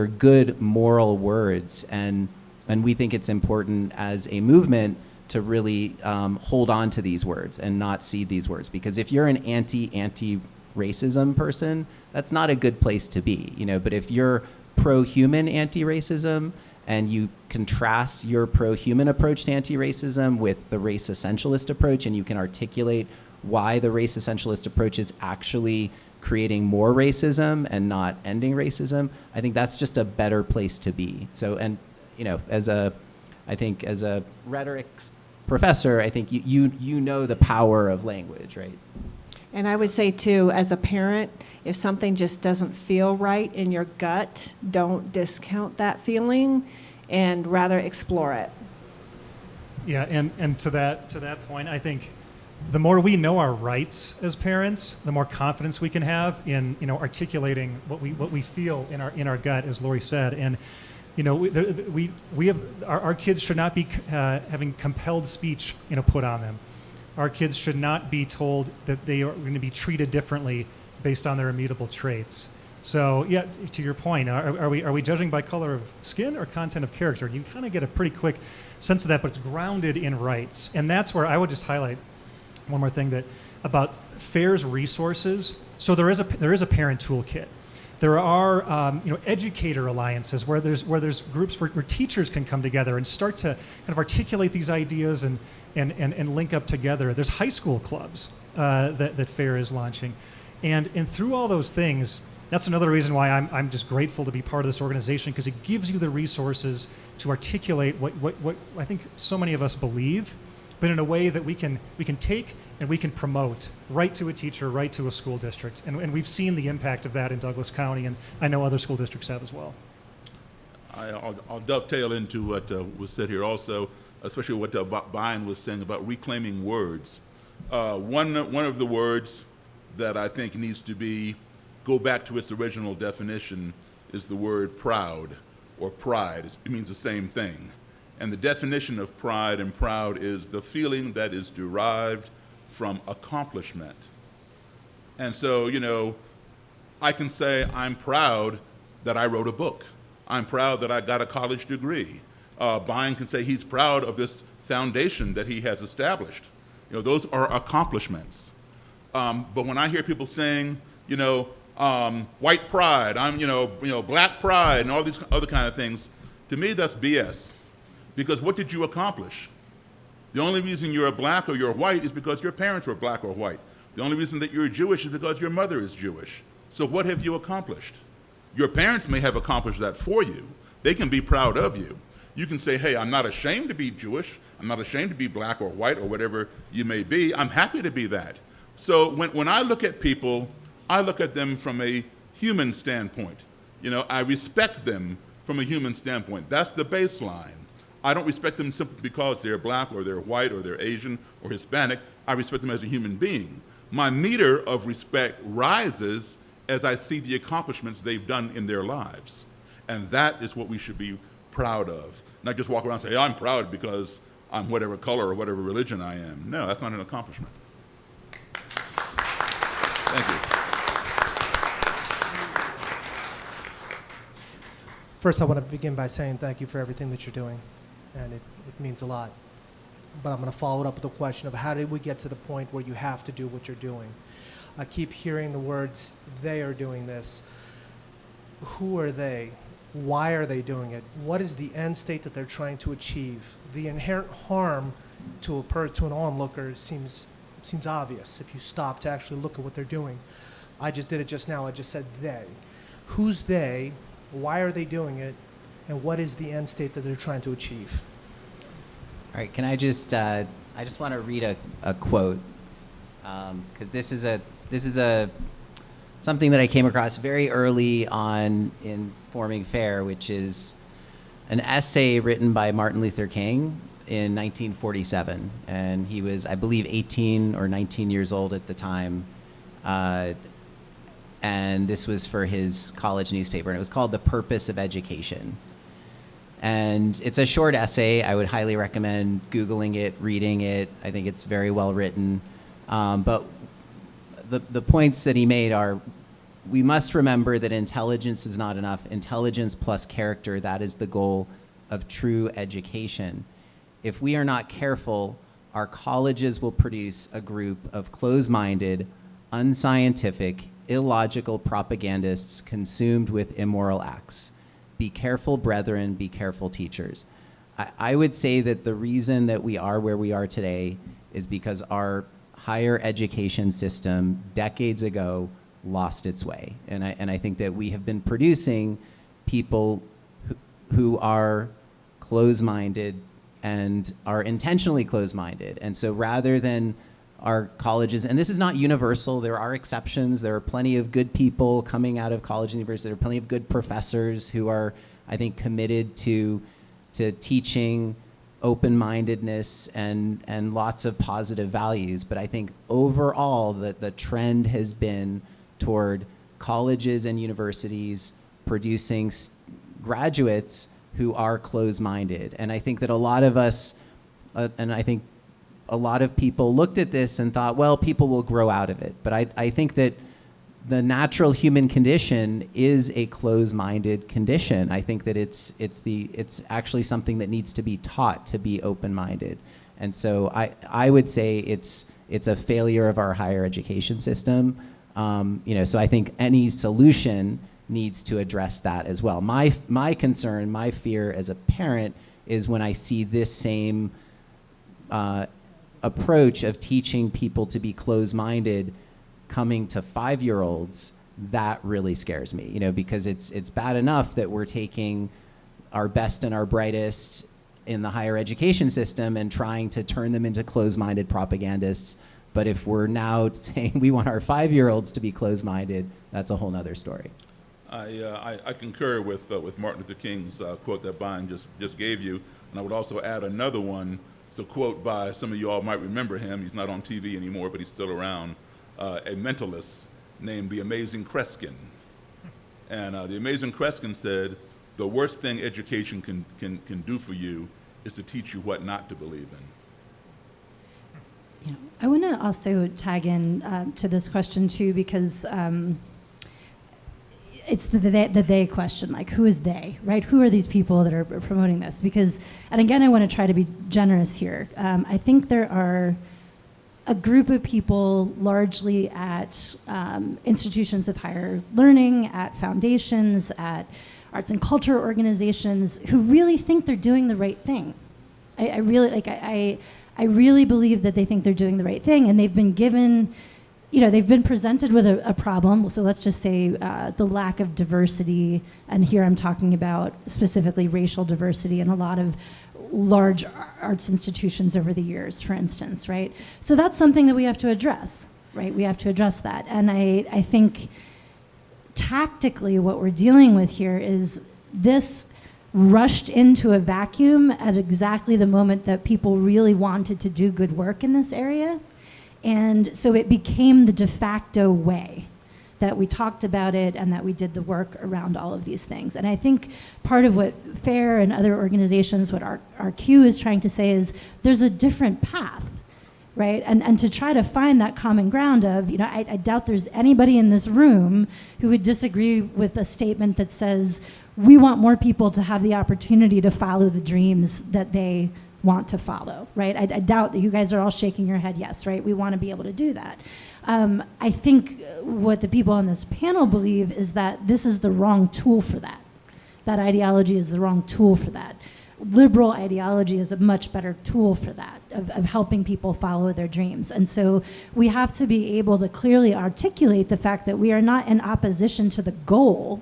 good moral words, and we think it's important as a movement to really hold on to these words and not cede these words. Because if you're an anti-racism person, that's not a good place to be, But if you're pro-human anti-racism, and you contrast your pro-human approach to anti-racism with the race essentialist approach, and you can articulate why the race essentialist approach is actually creating more racism and not ending racism, I think that's just a better place to be. So, and as a rhetoric professor, I think you know the power of language, right? And I would say too, as a parent, if something just doesn't feel right in your gut, don't discount that feeling and rather explore it. Yeah, and to that point, I think the more we know our rights as parents, the more confidence we can have in articulating what we feel in our gut, as Lori said. And we have our kids should not be having compelled speech put on them. Our kids should not be told that they are going to be treated differently based on their immutable traits. So yeah, to your point, are we judging by color of skin or content of character? You kind of get a pretty quick sense of that, but it's grounded in rights. And that's where I would just highlight one more thing about FAIR's resources. So there is a parent toolkit. There are educator alliances where there's groups where teachers can come together and start to kind of articulate these ideas and link up together. There's high school clubs that FAIR is launching. And through all those things, that's another reason why I'm just grateful to be part of this organization, because it gives you the resources to articulate what I think so many of us believe, but in a way that we can take and we can promote right to a teacher, right to a school district. And we've seen the impact of that in Douglas County, and I know other school districts have as well. I'll dovetail into what was said here also, especially what Brian was saying about reclaiming words. One of the words that I think needs to go back to its original definition is the word proud or pride. It means the same thing. And the definition of pride and proud is the feeling that is derived from accomplishment. And so, I can say I'm proud that I wrote a book. I'm proud that I got a college degree. Brian can say he's proud of this foundation that he has established. Those are accomplishments. But when I hear people saying, white pride, I'm, black pride, and all these other kind of things, to me that's BS. Because what did you accomplish? The only reason you're black or you're white is because your parents were black or white. The only reason that you're Jewish is because your mother is Jewish. So what have you accomplished? Your parents may have accomplished that for you. They can be proud of you. You can say, hey, I'm not ashamed to be Jewish. I'm not ashamed to be black or white or whatever you may be. I'm happy to be that. So when I look at people, I look at them from a human standpoint. I respect them from a human standpoint. That's the baseline. I don't respect them simply because they're black or they're white or they're Asian or Hispanic. I respect them as a human being. My meter of respect rises as I see the accomplishments they've done in their lives. And that is what we should be proud of. Not just walk around and say, I'm proud because I'm whatever color or whatever religion I am. No, that's not an accomplishment. Thank you. First, I want to begin by saying thank you for everything that you're doing, and it means a lot. But I'm going to follow it up with a question of how did we get to the point where you have to do what you're doing? I keep hearing the words, they are doing this. Who are they? Why are they doing it? What is the end state that they're trying to achieve? The inherent harm to an onlooker seems obvious if you stop to actually look at what they're doing. I just did it just now. I just said they. Who's they? Why are they doing it? And what is the end state that they're trying to achieve? All right, can I just want to read a quote, because this is something that I came across very early on in forming FAIR, which is an essay written by Martin Luther King in 1947, and he was, I believe, 18 or 19 years old at the time, and this was for his college newspaper, and it was called "The Purpose of Education." And it's a short essay. I would highly recommend Googling it, reading it. I think it's very well written. But the points that he made are, we must remember that intelligence is not enough. Intelligence plus character, that is the goal of true education. If we are not careful, our colleges will produce a group of closed-minded, unscientific, illogical propagandists consumed with immoral acts. Be careful, brethren, be careful, teachers. I would say that the reason that we are where we are today is because our higher education system decades ago lost its way. And I think that we have been producing people who are closed-minded and are intentionally closed-minded. And so rather than our colleges, and this is not universal, there are exceptions, there are plenty of good people coming out of college and university, there are plenty of good professors who are, I think, committed to teaching open-mindedness and lots of positive values. But I think overall the trend has been toward colleges and universities producing graduates who are closed-minded. And I think that a lot of us, and I think a lot of people looked at this and thought, well, people will grow out of it. But I think that the natural human condition is a closed-minded condition. I think that it's actually something that needs to be taught to be open-minded. And so I would say it's a failure of our higher education system. So I think any solution needs to address that as well. My concern, my fear as a parent is when I see this same approach of teaching people to be closed-minded coming to 5-year-olds, that really scares me, because it's bad enough that we're taking our best and our brightest in the higher education system and trying to turn them into closed-minded propagandists. But if we're now saying we want our 5-year-olds to be closed-minded, that's a whole nother story. I concur with Martin Luther King's quote that Brian just gave you, and I would also add another one. It's a quote by, some of you all might remember him, he's not on TV anymore, but he's still around, a mentalist named the Amazing Kreskin. And the Amazing Kreskin said, the worst thing education can do for you is to teach you what not to believe in. Yeah. I want to also tag in to this question too, because it's the they question, like who is they, right? Who are these people that are promoting this? Because, and again, I want to try to be generous here. I think there are a group of people largely at institutions of higher learning, at foundations, at arts and culture organizations who really think they're doing the right thing. I really believe that they think they're doing the right thing, and they've been given, they've been presented with a problem. So let's just say the lack of diversity, and here I'm talking about specifically racial diversity in a lot of large arts institutions over the years, for instance, right? So that's something that we have to address, right? We have to address that. And I think tactically what we're dealing with here is this rushed into a vacuum at exactly the moment that people really wanted to do good work in this area. And so it became the de facto way that we talked about it and that we did the work around all of these things. And I think part of what FAIR and other organizations, what RQ is trying to say is there's a different path, right? And to try to find that common ground of, I doubt there's anybody in this room who would disagree with a statement that says, we want more people to have the opportunity to follow the dreams that they want to follow, right? I doubt that you guys are all shaking your head, yes, right? We want to be able to do that. I think what the people on this panel believe is that this is the wrong tool for that. That ideology is the wrong tool for that. Liberal ideology is a much better tool for that, of helping people follow their dreams. And so we have to be able to clearly articulate the fact that we are not in opposition to the goal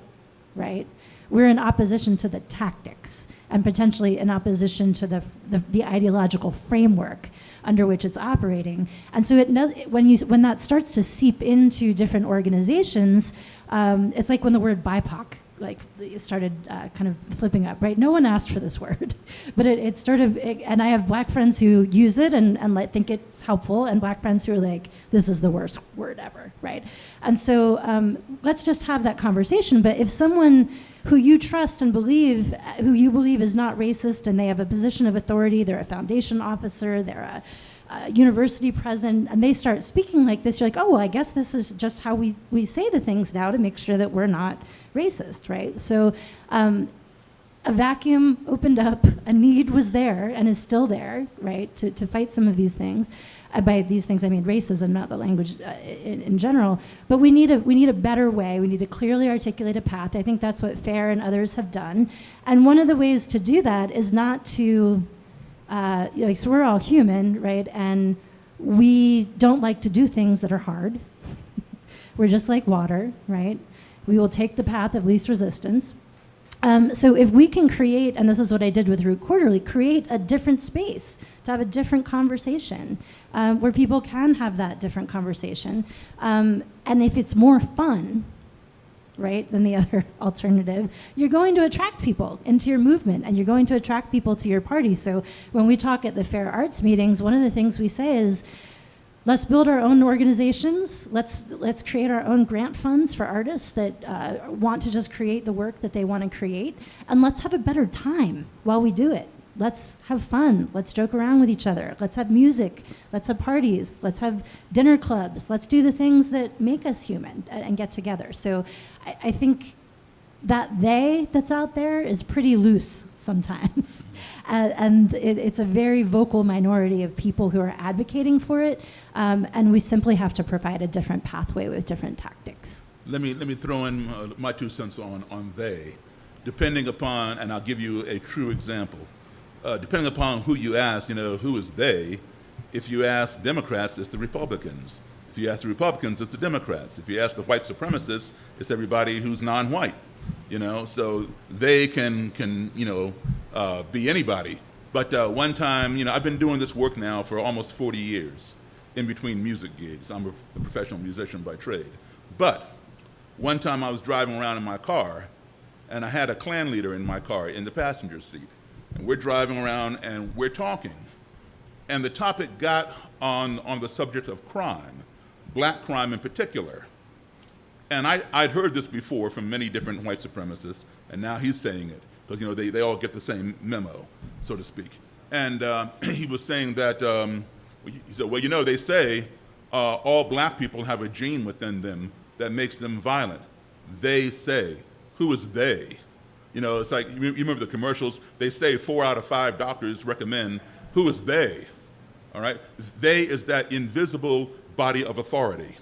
right? We're in opposition to the tactics and potentially in opposition to the ideological framework under which it's operating. And so when that starts to seep into different organizations, it's like when the word BIPOC it started kind of flipping up, right? No one asked for this word, but and I have black friends who use it and think it's helpful, and black friends who are like, this is the worst word ever, right? And so let's just have that conversation. But if someone who you trust and who you believe is not racist, and they have a position of authority, they're a foundation officer, they're a university president, and they start speaking like this, you're like, oh, well, I guess this is just how we say the things now to make sure that we're not racist, right? So a vacuum opened up, a need was there and is still there, right, to fight some of these things. By these things, I mean racism, not the language in general. But we need a better way. We need to clearly articulate a path. I think that's what FAIR and others have done. And one of the ways to do that is not to, so we're all human, right? And we don't like to do things that are hard. We're just like water, right? We will take the path of least resistance. So if we can create, and this is what I did with Root Quarterly, create a different space to have a different conversation where people can have that different conversation. And if it's more fun, right, than the other alternative, you're going to attract people into your movement, and you're going to attract people to your party. So when we talk at the Fair Arts meetings, one of the things we say is, let's build our own organizations. Let's create our own grant funds for artists that want to just create the work that they want to create. And let's have a better time while we do it. Let's have fun. Let's joke around with each other. Let's have music. Let's have parties. Let's have dinner clubs. Let's do the things that make us human and get together. So I think that that's out there is pretty loose sometimes. And it's a very vocal minority of people who are advocating for it. And we simply have to provide a different pathway with different tactics. Let me throw in my 2 cents on they. Depending upon, and I'll give you a true example, depending upon who you ask, who is they? If you ask Democrats, it's the Republicans. If you ask the Republicans, it's the Democrats. If you ask the white supremacists, it's everybody who's non-white. So they can be anybody. But one time, I've been doing this work now for almost 40 years in between music gigs. I'm a professional musician by trade. But one time I was driving around in my car, and I had a Klan leader in my car in the passenger seat. And we're driving around and we're talking. And the topic got on the subject of crime, black crime in particular. And I'd heard this before from many different white supremacists, and now he's saying it, because they all get the same memo, so to speak. And he was saying that, he said, well, they say all black people have a gene within them that makes them violent. They say. Who is they? It's like, you remember the commercials, they say 4 out of 5 doctors recommend. Who is they? All right? They is that invisible body of authority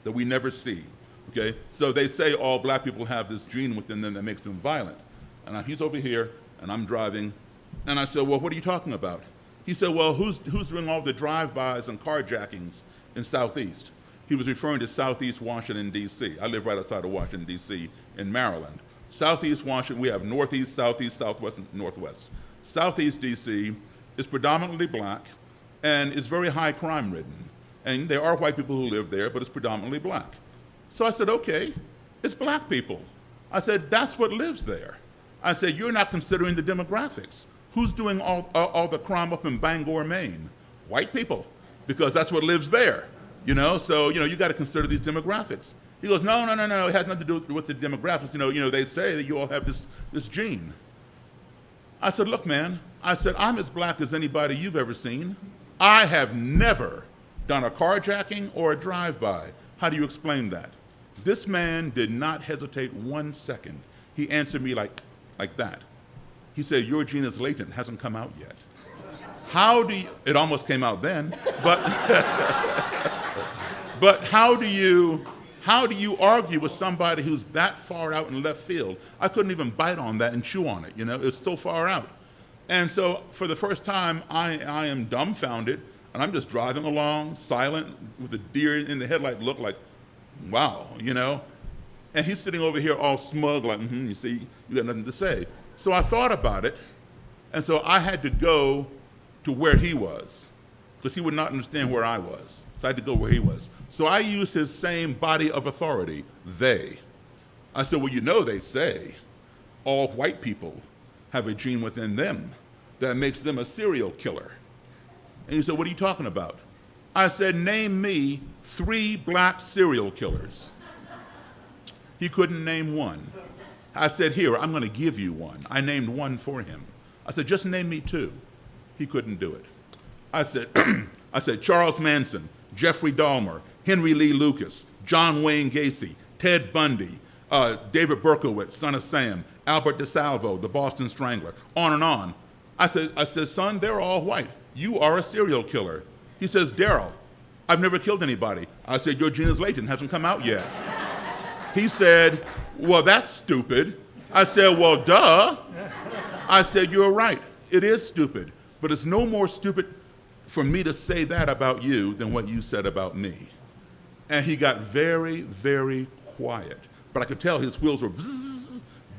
that we never see. Okay? So they say all black people have this gene within them that makes them violent. And he's over here, and I'm driving, and I said, well, what are you talking about? He said, well, who's doing all the drive-bys and carjackings in Southeast? He was referring to Southeast Washington, D.C. I live right outside of Washington, D.C. in Maryland. Southeast Washington, we have Northeast, Southeast, Southwest, and Northwest. Southeast D.C. is predominantly black and is very high crime ridden. And there are white people who live there, but it's predominantly black. So I said, okay, it's black people. I said, that's what lives there. I said, you're not considering the demographics. Who's doing all the crime up in Bangor, Maine? White people, because that's what lives there. So you got to consider these demographics. He goes, no, it has nothing to do with the demographics. They say that you all have this gene. I said, look, man, I'm as black as anybody you've ever seen. I have never done a carjacking or a drive-by. How do you explain that? This man did not hesitate 1 second. He answered me like that. He said, your gene is latent, hasn't come out yet. It almost came out then, but but how do you argue with somebody who's that far out in left field? I couldn't even bite on that and chew on it, it's so far out. And so for the first time, I am dumbfounded, and I'm just driving along, silent, with a deer in the headlight look like, wow, And he's sitting over here all smug, like, you see, you got nothing to say. So I thought about it, and so I had to go to where he was, because he would not understand where I was. So I had to go where he was. So I used his same body of authority, they. I said, well, you know they say all white people have a gene within them that makes them a serial killer. And he said, what are you talking about? I said, name me 3 black serial killers. He couldn't name one. I said, here, I'm going to give you one. I named one for him. I said, just name me 2. He couldn't do it. I said, Charles Manson, Jeffrey Dahmer, Henry Lee Lucas, John Wayne Gacy, Ted Bundy, David Berkowitz, son of Sam, Albert DeSalvo, the Boston Strangler, on and on. I said, son, they're all white. You are a serial killer. He says, Daryl, I've never killed anybody. I said, your gene is latent, hasn't come out yet. He said, well, that's stupid. I said, well, duh. I said, you're right. It is stupid. But it's no more stupid for me to say that about you than what you said about me. And he got very, very quiet. But I could tell his wheels were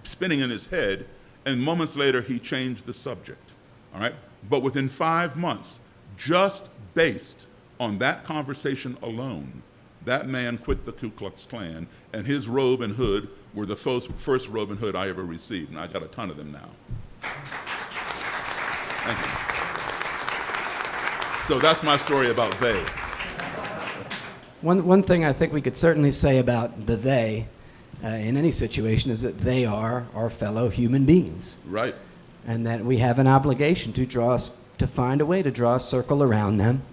spinning in his head, and moments later he changed the subject, all right? But within 5 months, just based on that conversation alone, that man quit the Ku Klux Klan, and his robe and hood were the first robe and hood I ever received, and I got a ton of them now. Thank you. So that's my story about they. One thing I think we could certainly say about the they in any situation is that they are our fellow human beings. Right. And that we have an obligation to find a way to draw a circle around them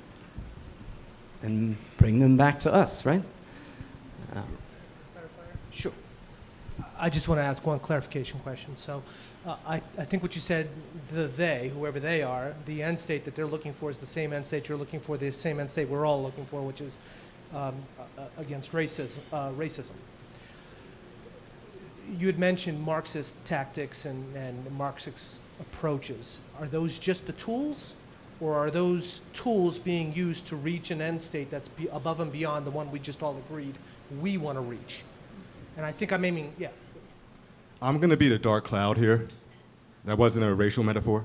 and bring them back to us, right? Sure. I just want to ask one clarification question. So I think what you said, they, whoever they are, the end state that they're looking for is the same end state you're looking for, the same end state we're all looking for, which is against racism. You had mentioned Marxist tactics and Marxist approaches. Are those just the tools, or are those tools being used to reach an end state that's above and beyond the one we just all agreed we want to reach? And I think I'm aiming, yeah. I'm going to be the dark cloud here. That wasn't a racial metaphor.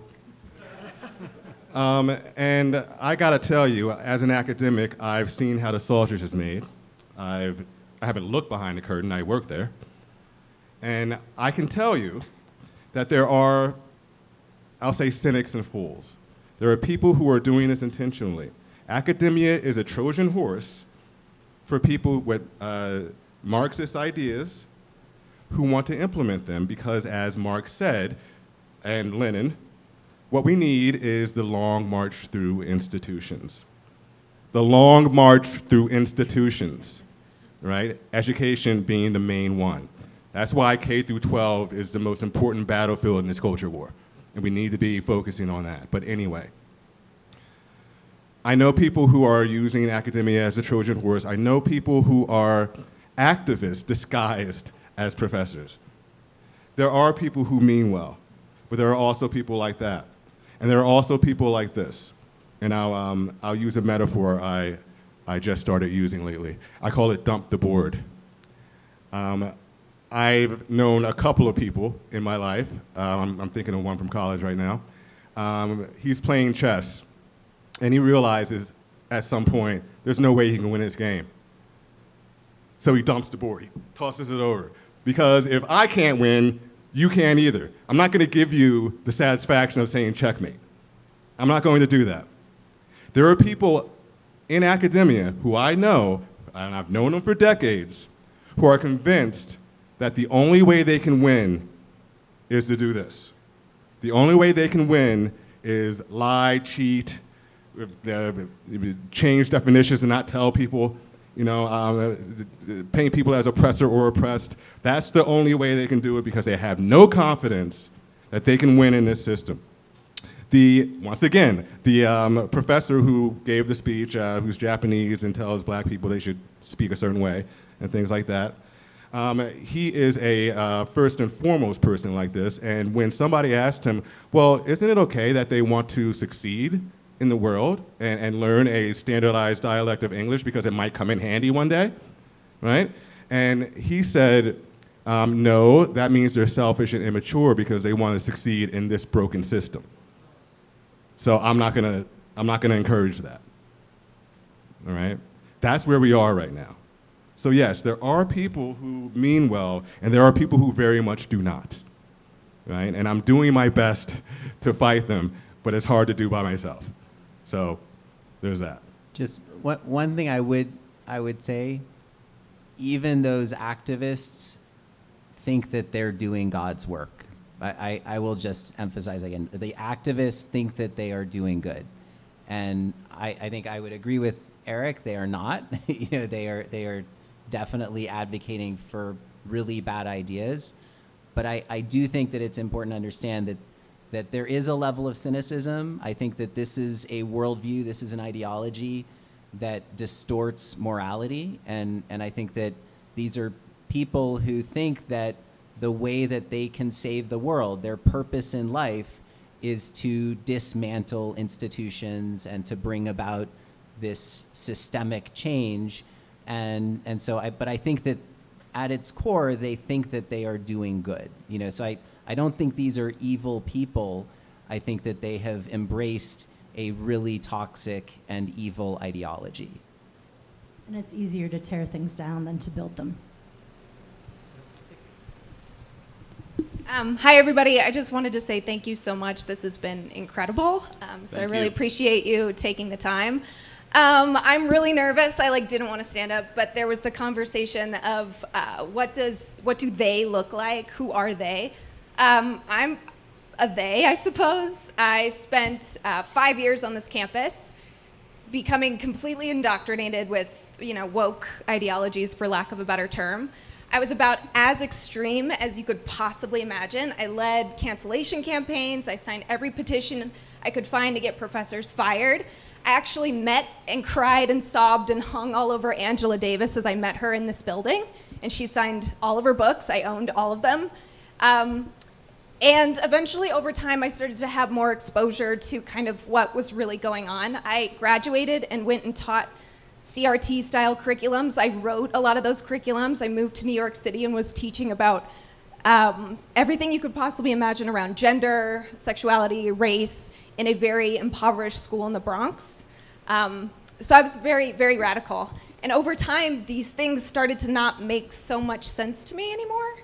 And I got to tell you, as an academic, I've seen how the sausage is made. I haven't looked behind the curtain. I work there. And I can tell you that there are, I'll say, cynics and fools. There are people who are doing this intentionally. Academia is a Trojan horse for people with Marxist ideas who want to implement them because, as Marx said, and Lenin, what we need is the long march through institutions. The long march through institutions, right? Education being the main one. That's why K through 12 is the most important battlefield in this culture war. And we need to be focusing on that. But anyway, I know people who are using academia as a Trojan horse. I know people who are activists disguised as professors. There are people who mean well, but there are also people like that. And there are also people like this. And I'll use a metaphor I just started using lately. I call it dump the board. I've known a couple of people in my life. I'm thinking of one from college right now. He's playing chess, and he realizes at some point there's no way he can win this game. So he dumps the board. He tosses it over. Because if I can't win, you can't either. I'm not going to give you the satisfaction of saying checkmate. I'm not going to do that. There are people in academia who I know, and I've known them for decades, who are convinced that the only way they can win is to do this. The only way they can win is lie, cheat, change definitions and not tell people, paint people as oppressor or oppressed. That's the only way they can do it because they have no confidence that they can win in this system. Once again, the professor who gave the speech, who's Japanese and tells black people they should speak a certain way and things like that, he is a first and foremost person like this, and when somebody asked him, well, isn't it okay that they want to succeed in the world and learn a standardized dialect of English because it might come in handy one day, right? And he said, No, that means they're selfish and immature because they want to succeed in this broken system. So I'm not gonna encourage that. All right? That's where we are right now. So yes, there are people who mean well, and there are people who very much do not. Right? And I'm doing my best to fight them, but it's hard to do by myself. So there's that. Just one thing I would say, even those activists think that they're doing God's work. I will just emphasize again, the activists think that they are doing good. And I think I would agree with Eric, they are not. They are definitely advocating for really bad ideas. But I do think that it's important to understand that there is a level of cynicism. I think that this is a worldview, this is an ideology that distorts morality. And I think that these are people who think that the way that they can save the world, their purpose in life, is to dismantle institutions and to bring about this systemic change. But I think that at its core, they think that they are doing good. So I don't think these are evil people. I think that they have embraced a really toxic and evil ideology. And it's easier to tear things down than to build them. Hi, everybody. I just wanted to say thank you so much. This has been incredible. So I really appreciate you taking the time. I'm really nervous. I didn't want to stand up, but there was the conversation of what do they look like? Who are they? I'm a they, I suppose. I spent 5 years on this campus, becoming completely indoctrinated with woke ideologies, for lack of a better term. I was about as extreme as you could possibly imagine. I led cancellation campaigns. I signed every petition I could find to get professors fired. I actually met and cried and sobbed and hung all over Angela Davis as I met her in this building. And she signed all of her books. I owned all of them. And eventually, over time, I started to have more exposure to kind of what was really going on. I graduated and went and taught CRT-style curriculums. I wrote a lot of those curriculums. I moved to New York City and was teaching about everything you could possibly imagine around gender, sexuality, race, in a very impoverished school in the Bronx. So I was very, very radical. And over time, these things started to not make so much sense to me anymore.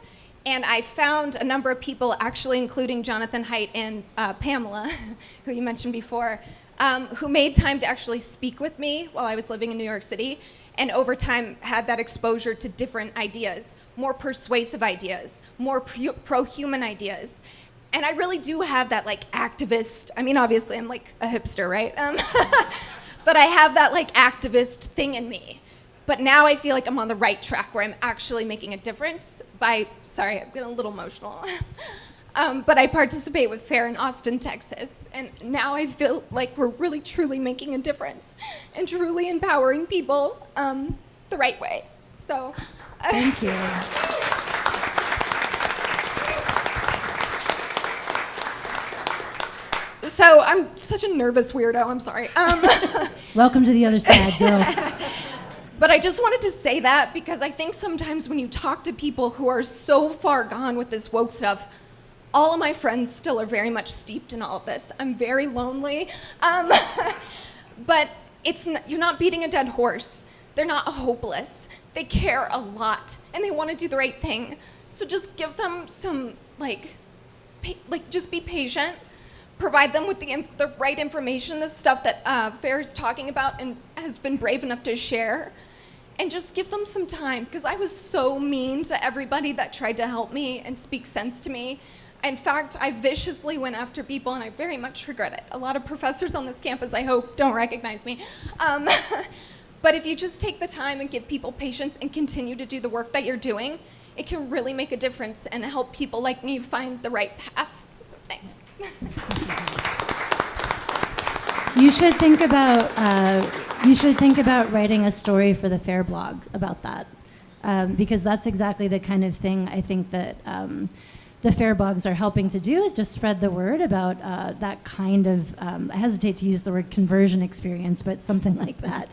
And I found a number of people, actually including Jonathan Haidt and Pamela, who you mentioned before, who made time to actually speak with me while I was living in New York City, and over time had that exposure to different ideas, more persuasive ideas, more pro-human ideas. And I really do have that activist, obviously I'm a hipster, right? But I have that activist thing in me. But now I feel like I'm on the right track where I'm actually making a difference sorry, I'm getting a little emotional. But I participate with FAIR in Austin, Texas. And now I feel like we're really truly making a difference and truly empowering people the right way. So Thank you. So I'm such a nervous weirdo, I'm sorry. Welcome to the other side, girl. But I just wanted to say that because I think sometimes when you talk to people who are so far gone with this woke stuff, all of my friends still are very much steeped in all of this. I'm very lonely. But you're not beating a dead horse. They're not hopeless. They care a lot, and they want to do the right thing. So just give them some, just be patient. Provide them with the right information, the stuff that FAIR is talking about and has been brave enough to share. And just give them some time, because I was so mean to everybody that tried to help me and speak sense to me. In fact, I viciously went after people, and I very much regret it. A lot of professors on this campus, I hope, don't recognize me. But if you just take the time and give people patience and continue to do the work that you're doing, it can really make a difference and help people like me find the right path. So thanks. You should think about writing a story for the FAIR blog about that, because that's exactly the kind of thing I think that the fair blogs are helping to do is just spread the word about that kind of, I hesitate to use the word conversion experience, but something like that.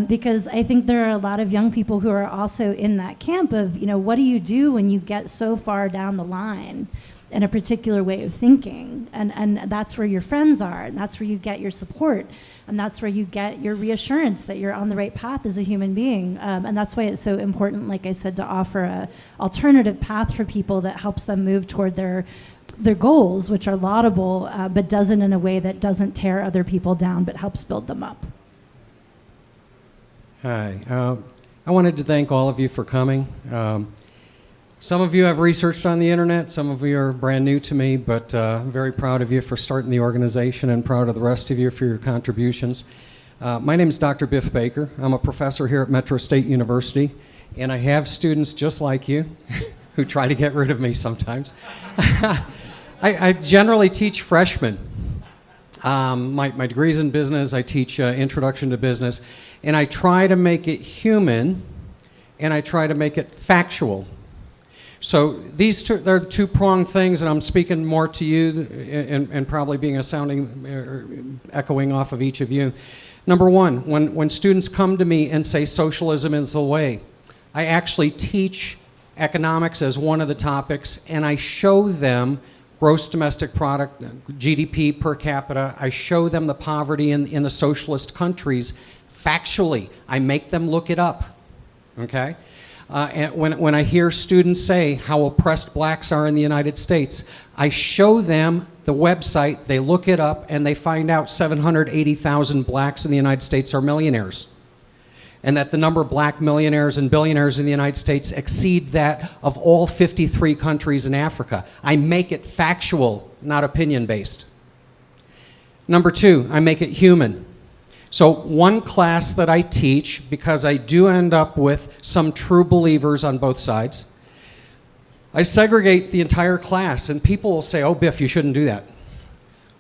Because I think there are a lot of young people who are also in that camp of, what do you do when you get so far down the line in a particular way of thinking? And that's where your friends are, and that's where you get your support, and that's where you get your reassurance that you're on the right path as a human being. And that's why it's so important, like I said, to offer a alternative path for people that helps them move toward their goals, which are laudable, but does it in a way that doesn't tear other people down, but helps build them up. Hi. I wanted to thank all of you for coming. Some of you have researched on the internet, some of you are brand new to me, but I'm very proud of you for starting the organization and proud of the rest of you for your contributions. My name is Dr. Biff Baker. I'm a professor here at Metro State University, and I have students just like you who try to get rid of me sometimes. I generally teach freshmen. My degree's in business. I teach introduction to business, and I try to make it human, and I try to make it factual. So these two, they're two-pronged things, and I'm speaking more to you and probably being a sounding, echoing off of each of you. Number one, when students come to me and say socialism is the way, I actually teach economics as one of the topics, and I show them gross domestic product, GDP per capita. I show them the poverty in the socialist countries factually. I make them look it up, okay? And when I hear students say how oppressed blacks are in the United States, I show them the website, they look it up, and they find out 780,000 blacks in the United States are millionaires. And that the number of black millionaires and billionaires in the United States exceed that of all 53 countries in Africa. I make it factual, not opinion-based. Number two, I make it human. So one class that I teach, because I do end up with some true believers on both sides, I segregate the entire class, and people will say, oh, Biff, you shouldn't do that.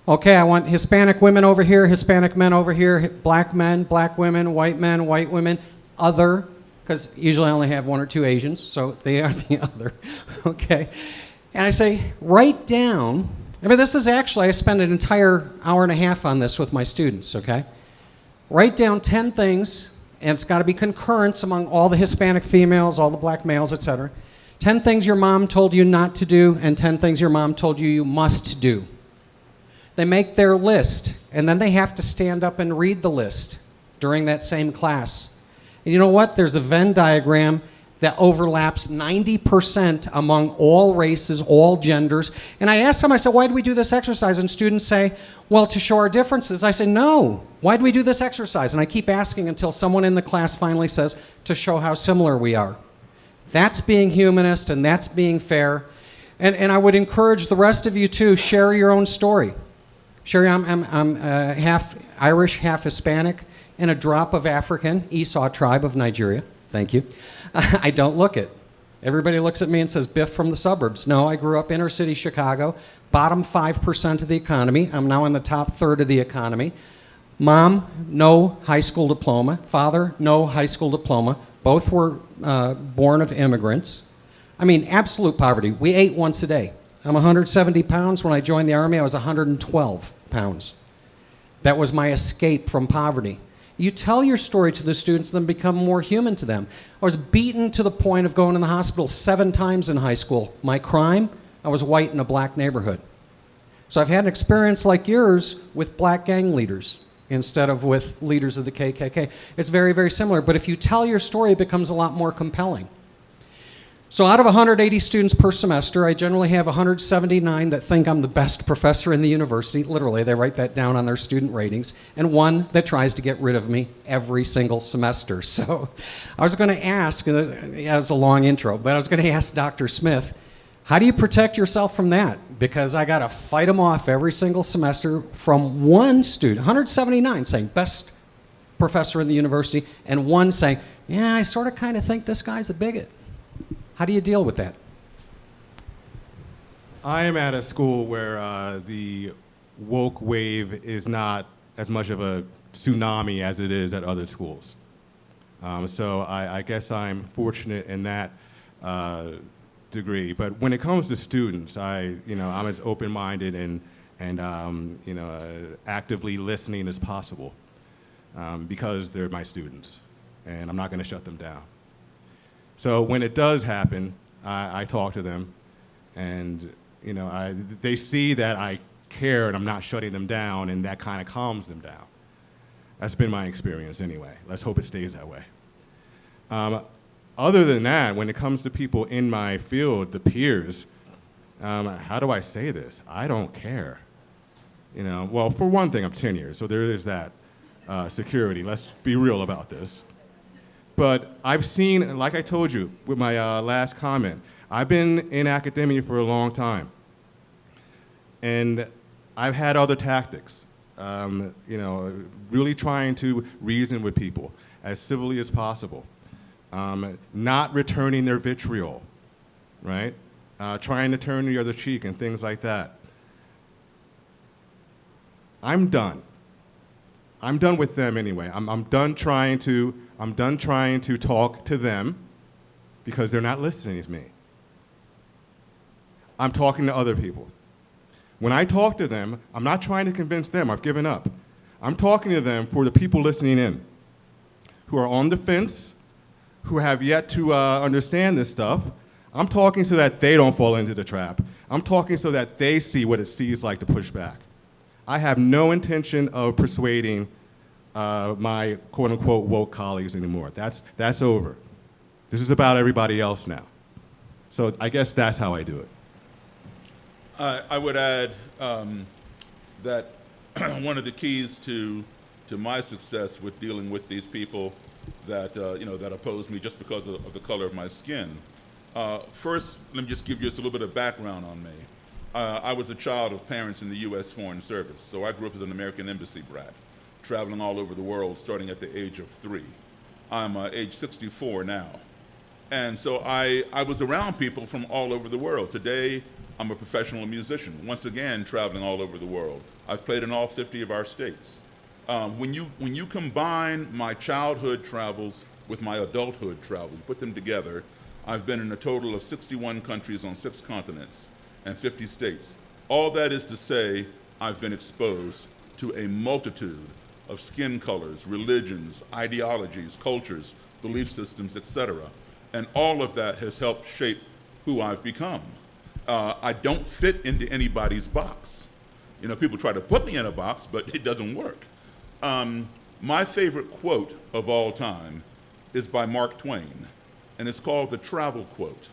Okay, I want Hispanic women over here, Hispanic men over here, black men, black women, white men, white women, other, because usually I only have one or two Asians, so they are the other, okay? And I say, write down, this is actually, I spend an entire hour and a half on this with my students, okay? Write down 10 things, and it's got to be concurrence among all the Hispanic females, all the black males, etc. 10 things your mom told you not to do, and 10 things your mom told you you must do. They make their list, and then they have to stand up and read the list during that same class. And you know what? There's a Venn diagram that overlaps 90% among all races, all genders. And I asked them, I said, why do we do this exercise? And students say, well, to show our differences. I say, no, why do we do this exercise? And I keep asking until someone in the class finally says, to show how similar we are. That's being humanist, and that's being fair. And I would encourage the rest of you to share your own story. Sherry, I'm half Irish, half Hispanic, and a drop of African, Esau tribe of Nigeria. Thank you. I don't look it. Everybody looks at me and says, Biff from the suburbs. No, I grew up inner city Chicago, bottom 5% of the economy. I'm now in the top third of the economy. Mom, no high school diploma. Father, no high school diploma. Both were born of immigrants. Absolute poverty. We ate once a day. I'm 170 pounds. When I joined the Army, I was 112 pounds. That was my escape from poverty. You tell your story to the students, then become more human to them. I was beaten to the point of going in the hospital 7 times in high school. My crime, I was white in a black neighborhood. So I've had an experience like yours with black gang leaders instead of with leaders of the KKK. It's very, very similar, but if you tell your story, it becomes a lot more compelling. So out of 180 students per semester, I generally have 179 that think I'm the best professor in the university. Literally, they write that down on their student ratings. And 1 that tries to get rid of me every single semester. So I was going to ask, it was a long intro, but I was going to ask Dr. Smith, how do you protect yourself from that? Because I got to fight them off every single semester from 1 student, 179 saying best professor in the university, and 1 saying, yeah, I sort of kind of think this guy's a bigot. How do you deal with that? I am at a school where the woke wave is not as much of a tsunami as it is at other schools. So I guess I'm fortunate in that degree. But when it comes to students, I'm as open-minded and actively listening as possible because they're my students, and I'm not going to shut them down. So when it does happen, I talk to them, and they see that I care and I'm not shutting them down, and that kind of calms them down. That's been my experience anyway. Let's hope it stays that way. Other than that, when it comes to people in my field, the peers, how do I say this? I don't care. Well, for one thing, I'm tenured, so there is that security. Let's be real about this. But I've seen, like I told you with my last comment, I've been in academia for a long time. And I've had other tactics, really trying to reason with people as civilly as possible, not returning their vitriol, right? Trying to turn the other cheek and things like that. I'm done. I'm done with them anyway. I'm done trying to talk to them because they're not listening to me. I'm talking to other people. When I talk to them, I'm not trying to convince them. I've given up. I'm talking to them for the people listening in, who are on the fence, who have yet to understand this stuff. I'm talking so that they don't fall into the trap. I'm talking so that they see what it sees like to push back. I have no intention of persuading my quote-unquote woke colleagues anymore. That's over. This is about everybody else now. So I guess that's how I do it. I would add that one of the keys to my success with dealing with these people that that oppose me just because of the color of my skin. First, let me just give you just a little bit of background on me. I was a child of parents in the U.S. Foreign Service, so I grew up as an American Embassy brat, traveling all over the world starting at the age of 3. I'm age 64 now. And so I was around people from all over the world. Today, I'm a professional musician, once again traveling all over the world. I've played in all 50 of our states. When you combine my childhood travels with my adulthood travels, put them together, I've been in a total of 61 countries on 6 continents and 50 states. All that is to say, I've been exposed to a multitude of skin colors, religions, ideologies, cultures, belief systems, etc. And all of that has helped shape who I've become. I don't fit into anybody's box. People try to put me in a box, but it doesn't work. My favorite quote of all time is by Mark Twain, and it's called the travel quote.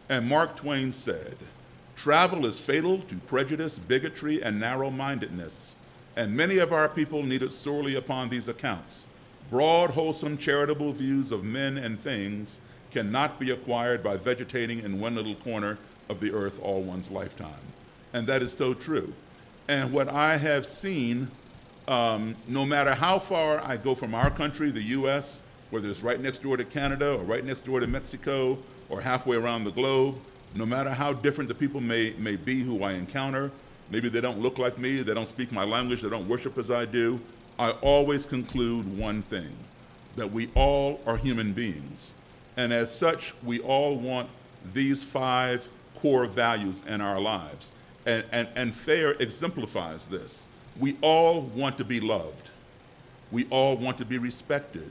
And Mark Twain said, "Travel is fatal to prejudice, bigotry, and narrow-mindedness, and many of our people need it sorely upon these accounts. Broad, wholesome, charitable views of men and things cannot be acquired by vegetating in one little corner of the earth all one's lifetime." And that is so true. And what I have seen, no matter how far I go from our country, the US, whether it's right next door to Canada or right next door to Mexico or halfway around the globe, no matter how different the people may be who I encounter, maybe they don't look like me, they don't speak my language, they don't worship as I do, I always conclude one thing, that we all are human beings. And as such, we all want these 5 core values in our lives. And FAIR exemplifies this. We all want to be loved. We all want to be respected.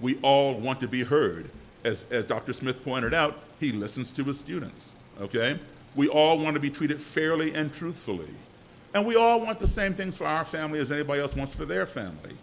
We all want to be heard. As Dr. Smith pointed out, he listens to his students, okay? We all want to be treated fairly and truthfully. And we all want the same things for our family as anybody else wants for their family.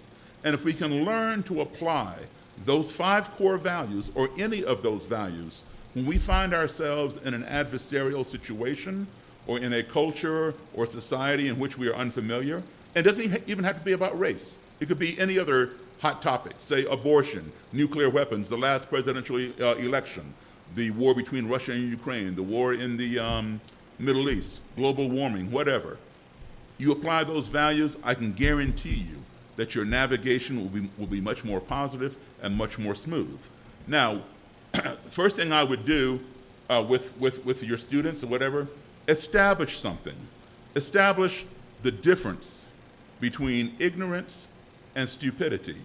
And if we can learn to apply those 5 core values, or any of those values, when we find ourselves in an adversarial situation, or in a culture or society in which we are unfamiliar, and it doesn't even have to be about race. It could be any other hot topic, say abortion, nuclear weapons, the last presidential election, the war between Russia and Ukraine, the war in the Middle East, global warming, whatever. You apply those values, I can guarantee you that your navigation will be much more positive and much more smooth. Now, first thing I would do with your students or whatever, establish something. Establish the difference between ignorance and stupidity.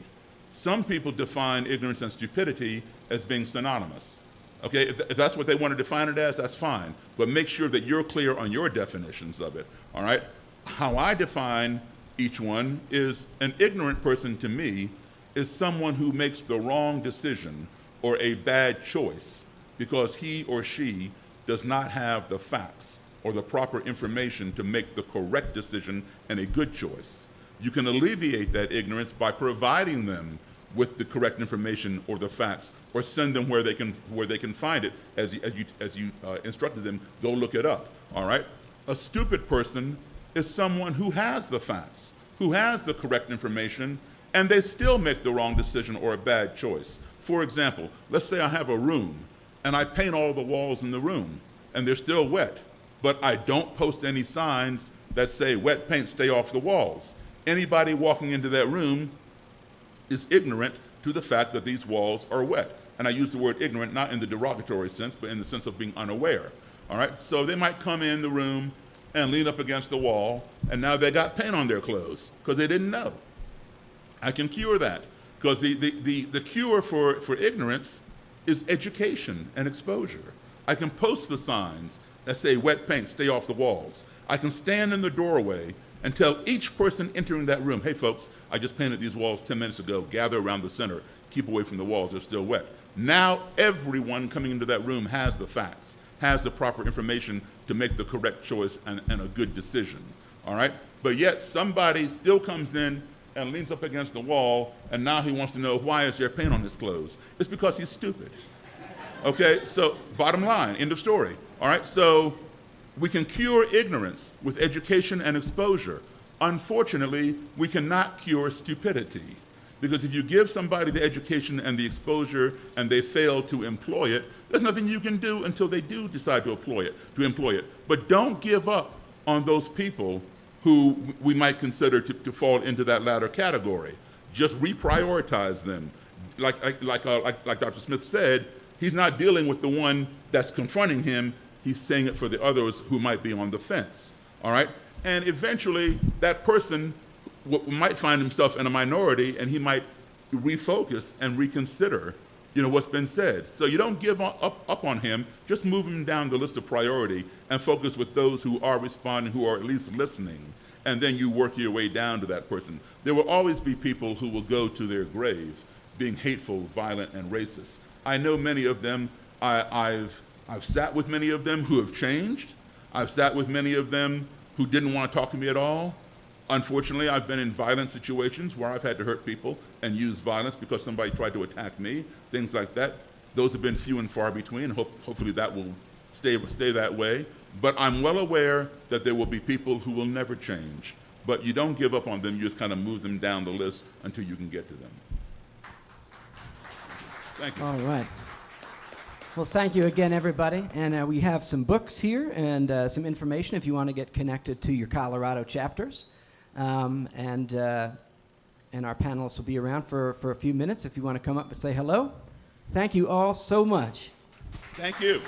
Some people define ignorance and stupidity as being synonymous. Okay, if that's what they want to define it as, that's fine. But make sure that you're clear on your definitions of it, all right? How I define each one is an ignorant person to me is someone who makes the wrong decision or a bad choice because he or she does not have the facts or the proper information to make the correct decision and a good choice. You can alleviate that ignorance by providing them with the correct information or the facts, or send them where they can find it, as you instructed them. Go look it up. All right. A stupid person is someone who has the facts, who has the correct information, and they still make the wrong decision or a bad choice. For example, let's say I have a room and I paint all the walls in the room and they're still wet, but I don't post any signs that say wet paint, stay off the walls. Anybody walking into that room is ignorant to the fact that these walls are wet. And I use the word ignorant not in the derogatory sense, but in the sense of being unaware. All right? So they might come in the room and lean up against the wall, and now they got paint on their clothes because they didn't know. I can cure that, because the cure for ignorance is education and exposure. I can post the signs that say wet paint, stay off the walls. I can stand in the doorway and tell each person entering that room, hey folks, I just painted these walls 10 minutes ago, gather around the center, keep away from the walls, they're still wet. Now everyone coming into that room has the facts, has the proper information to make the correct choice and a good decision, all right? But yet somebody still comes in and leans up against the wall, and now he wants to know, why is there paint on his clothes? It's because he's stupid. Okay, so bottom line, end of story, all right? So we can cure ignorance with education and exposure. Unfortunately, we cannot cure stupidity, because if you give somebody the education and the exposure and they fail to employ it, there's nothing you can do until they do decide to employ it. But don't give up on those people who we might consider to fall into that latter category. Just reprioritize them. Like Dr. Smith said, he's not dealing with the one that's confronting him. He's saying it for the others who might be on the fence, all right? And eventually, that person might find himself in a minority, and he might refocus and reconsider, what's been said. So you don't give up on him. Just move him down the list of priority and focus with those who are responding, who are at least listening, and then you work your way down to that person. There will always be people who will go to their grave being hateful, violent, and racist. I know many of them. I've sat with many of them who have changed. I've sat with many of them who didn't want to talk to me at all. Unfortunately, I've been in violent situations where I've had to hurt people and use violence because somebody tried to attack me, things like that. Those have been few and far between. Hopefully that will stay that way. But I'm well aware that there will be people who will never change. But you don't give up on them. You just kind of move them down the list until you can get to them. Thank you. All right. Well, thank you again, everybody. And we have some books here and some information if you want to get connected to your Colorado chapters. And our panelists will be around for a few minutes if you want to come up and say hello. Thank you all so much. Thank you.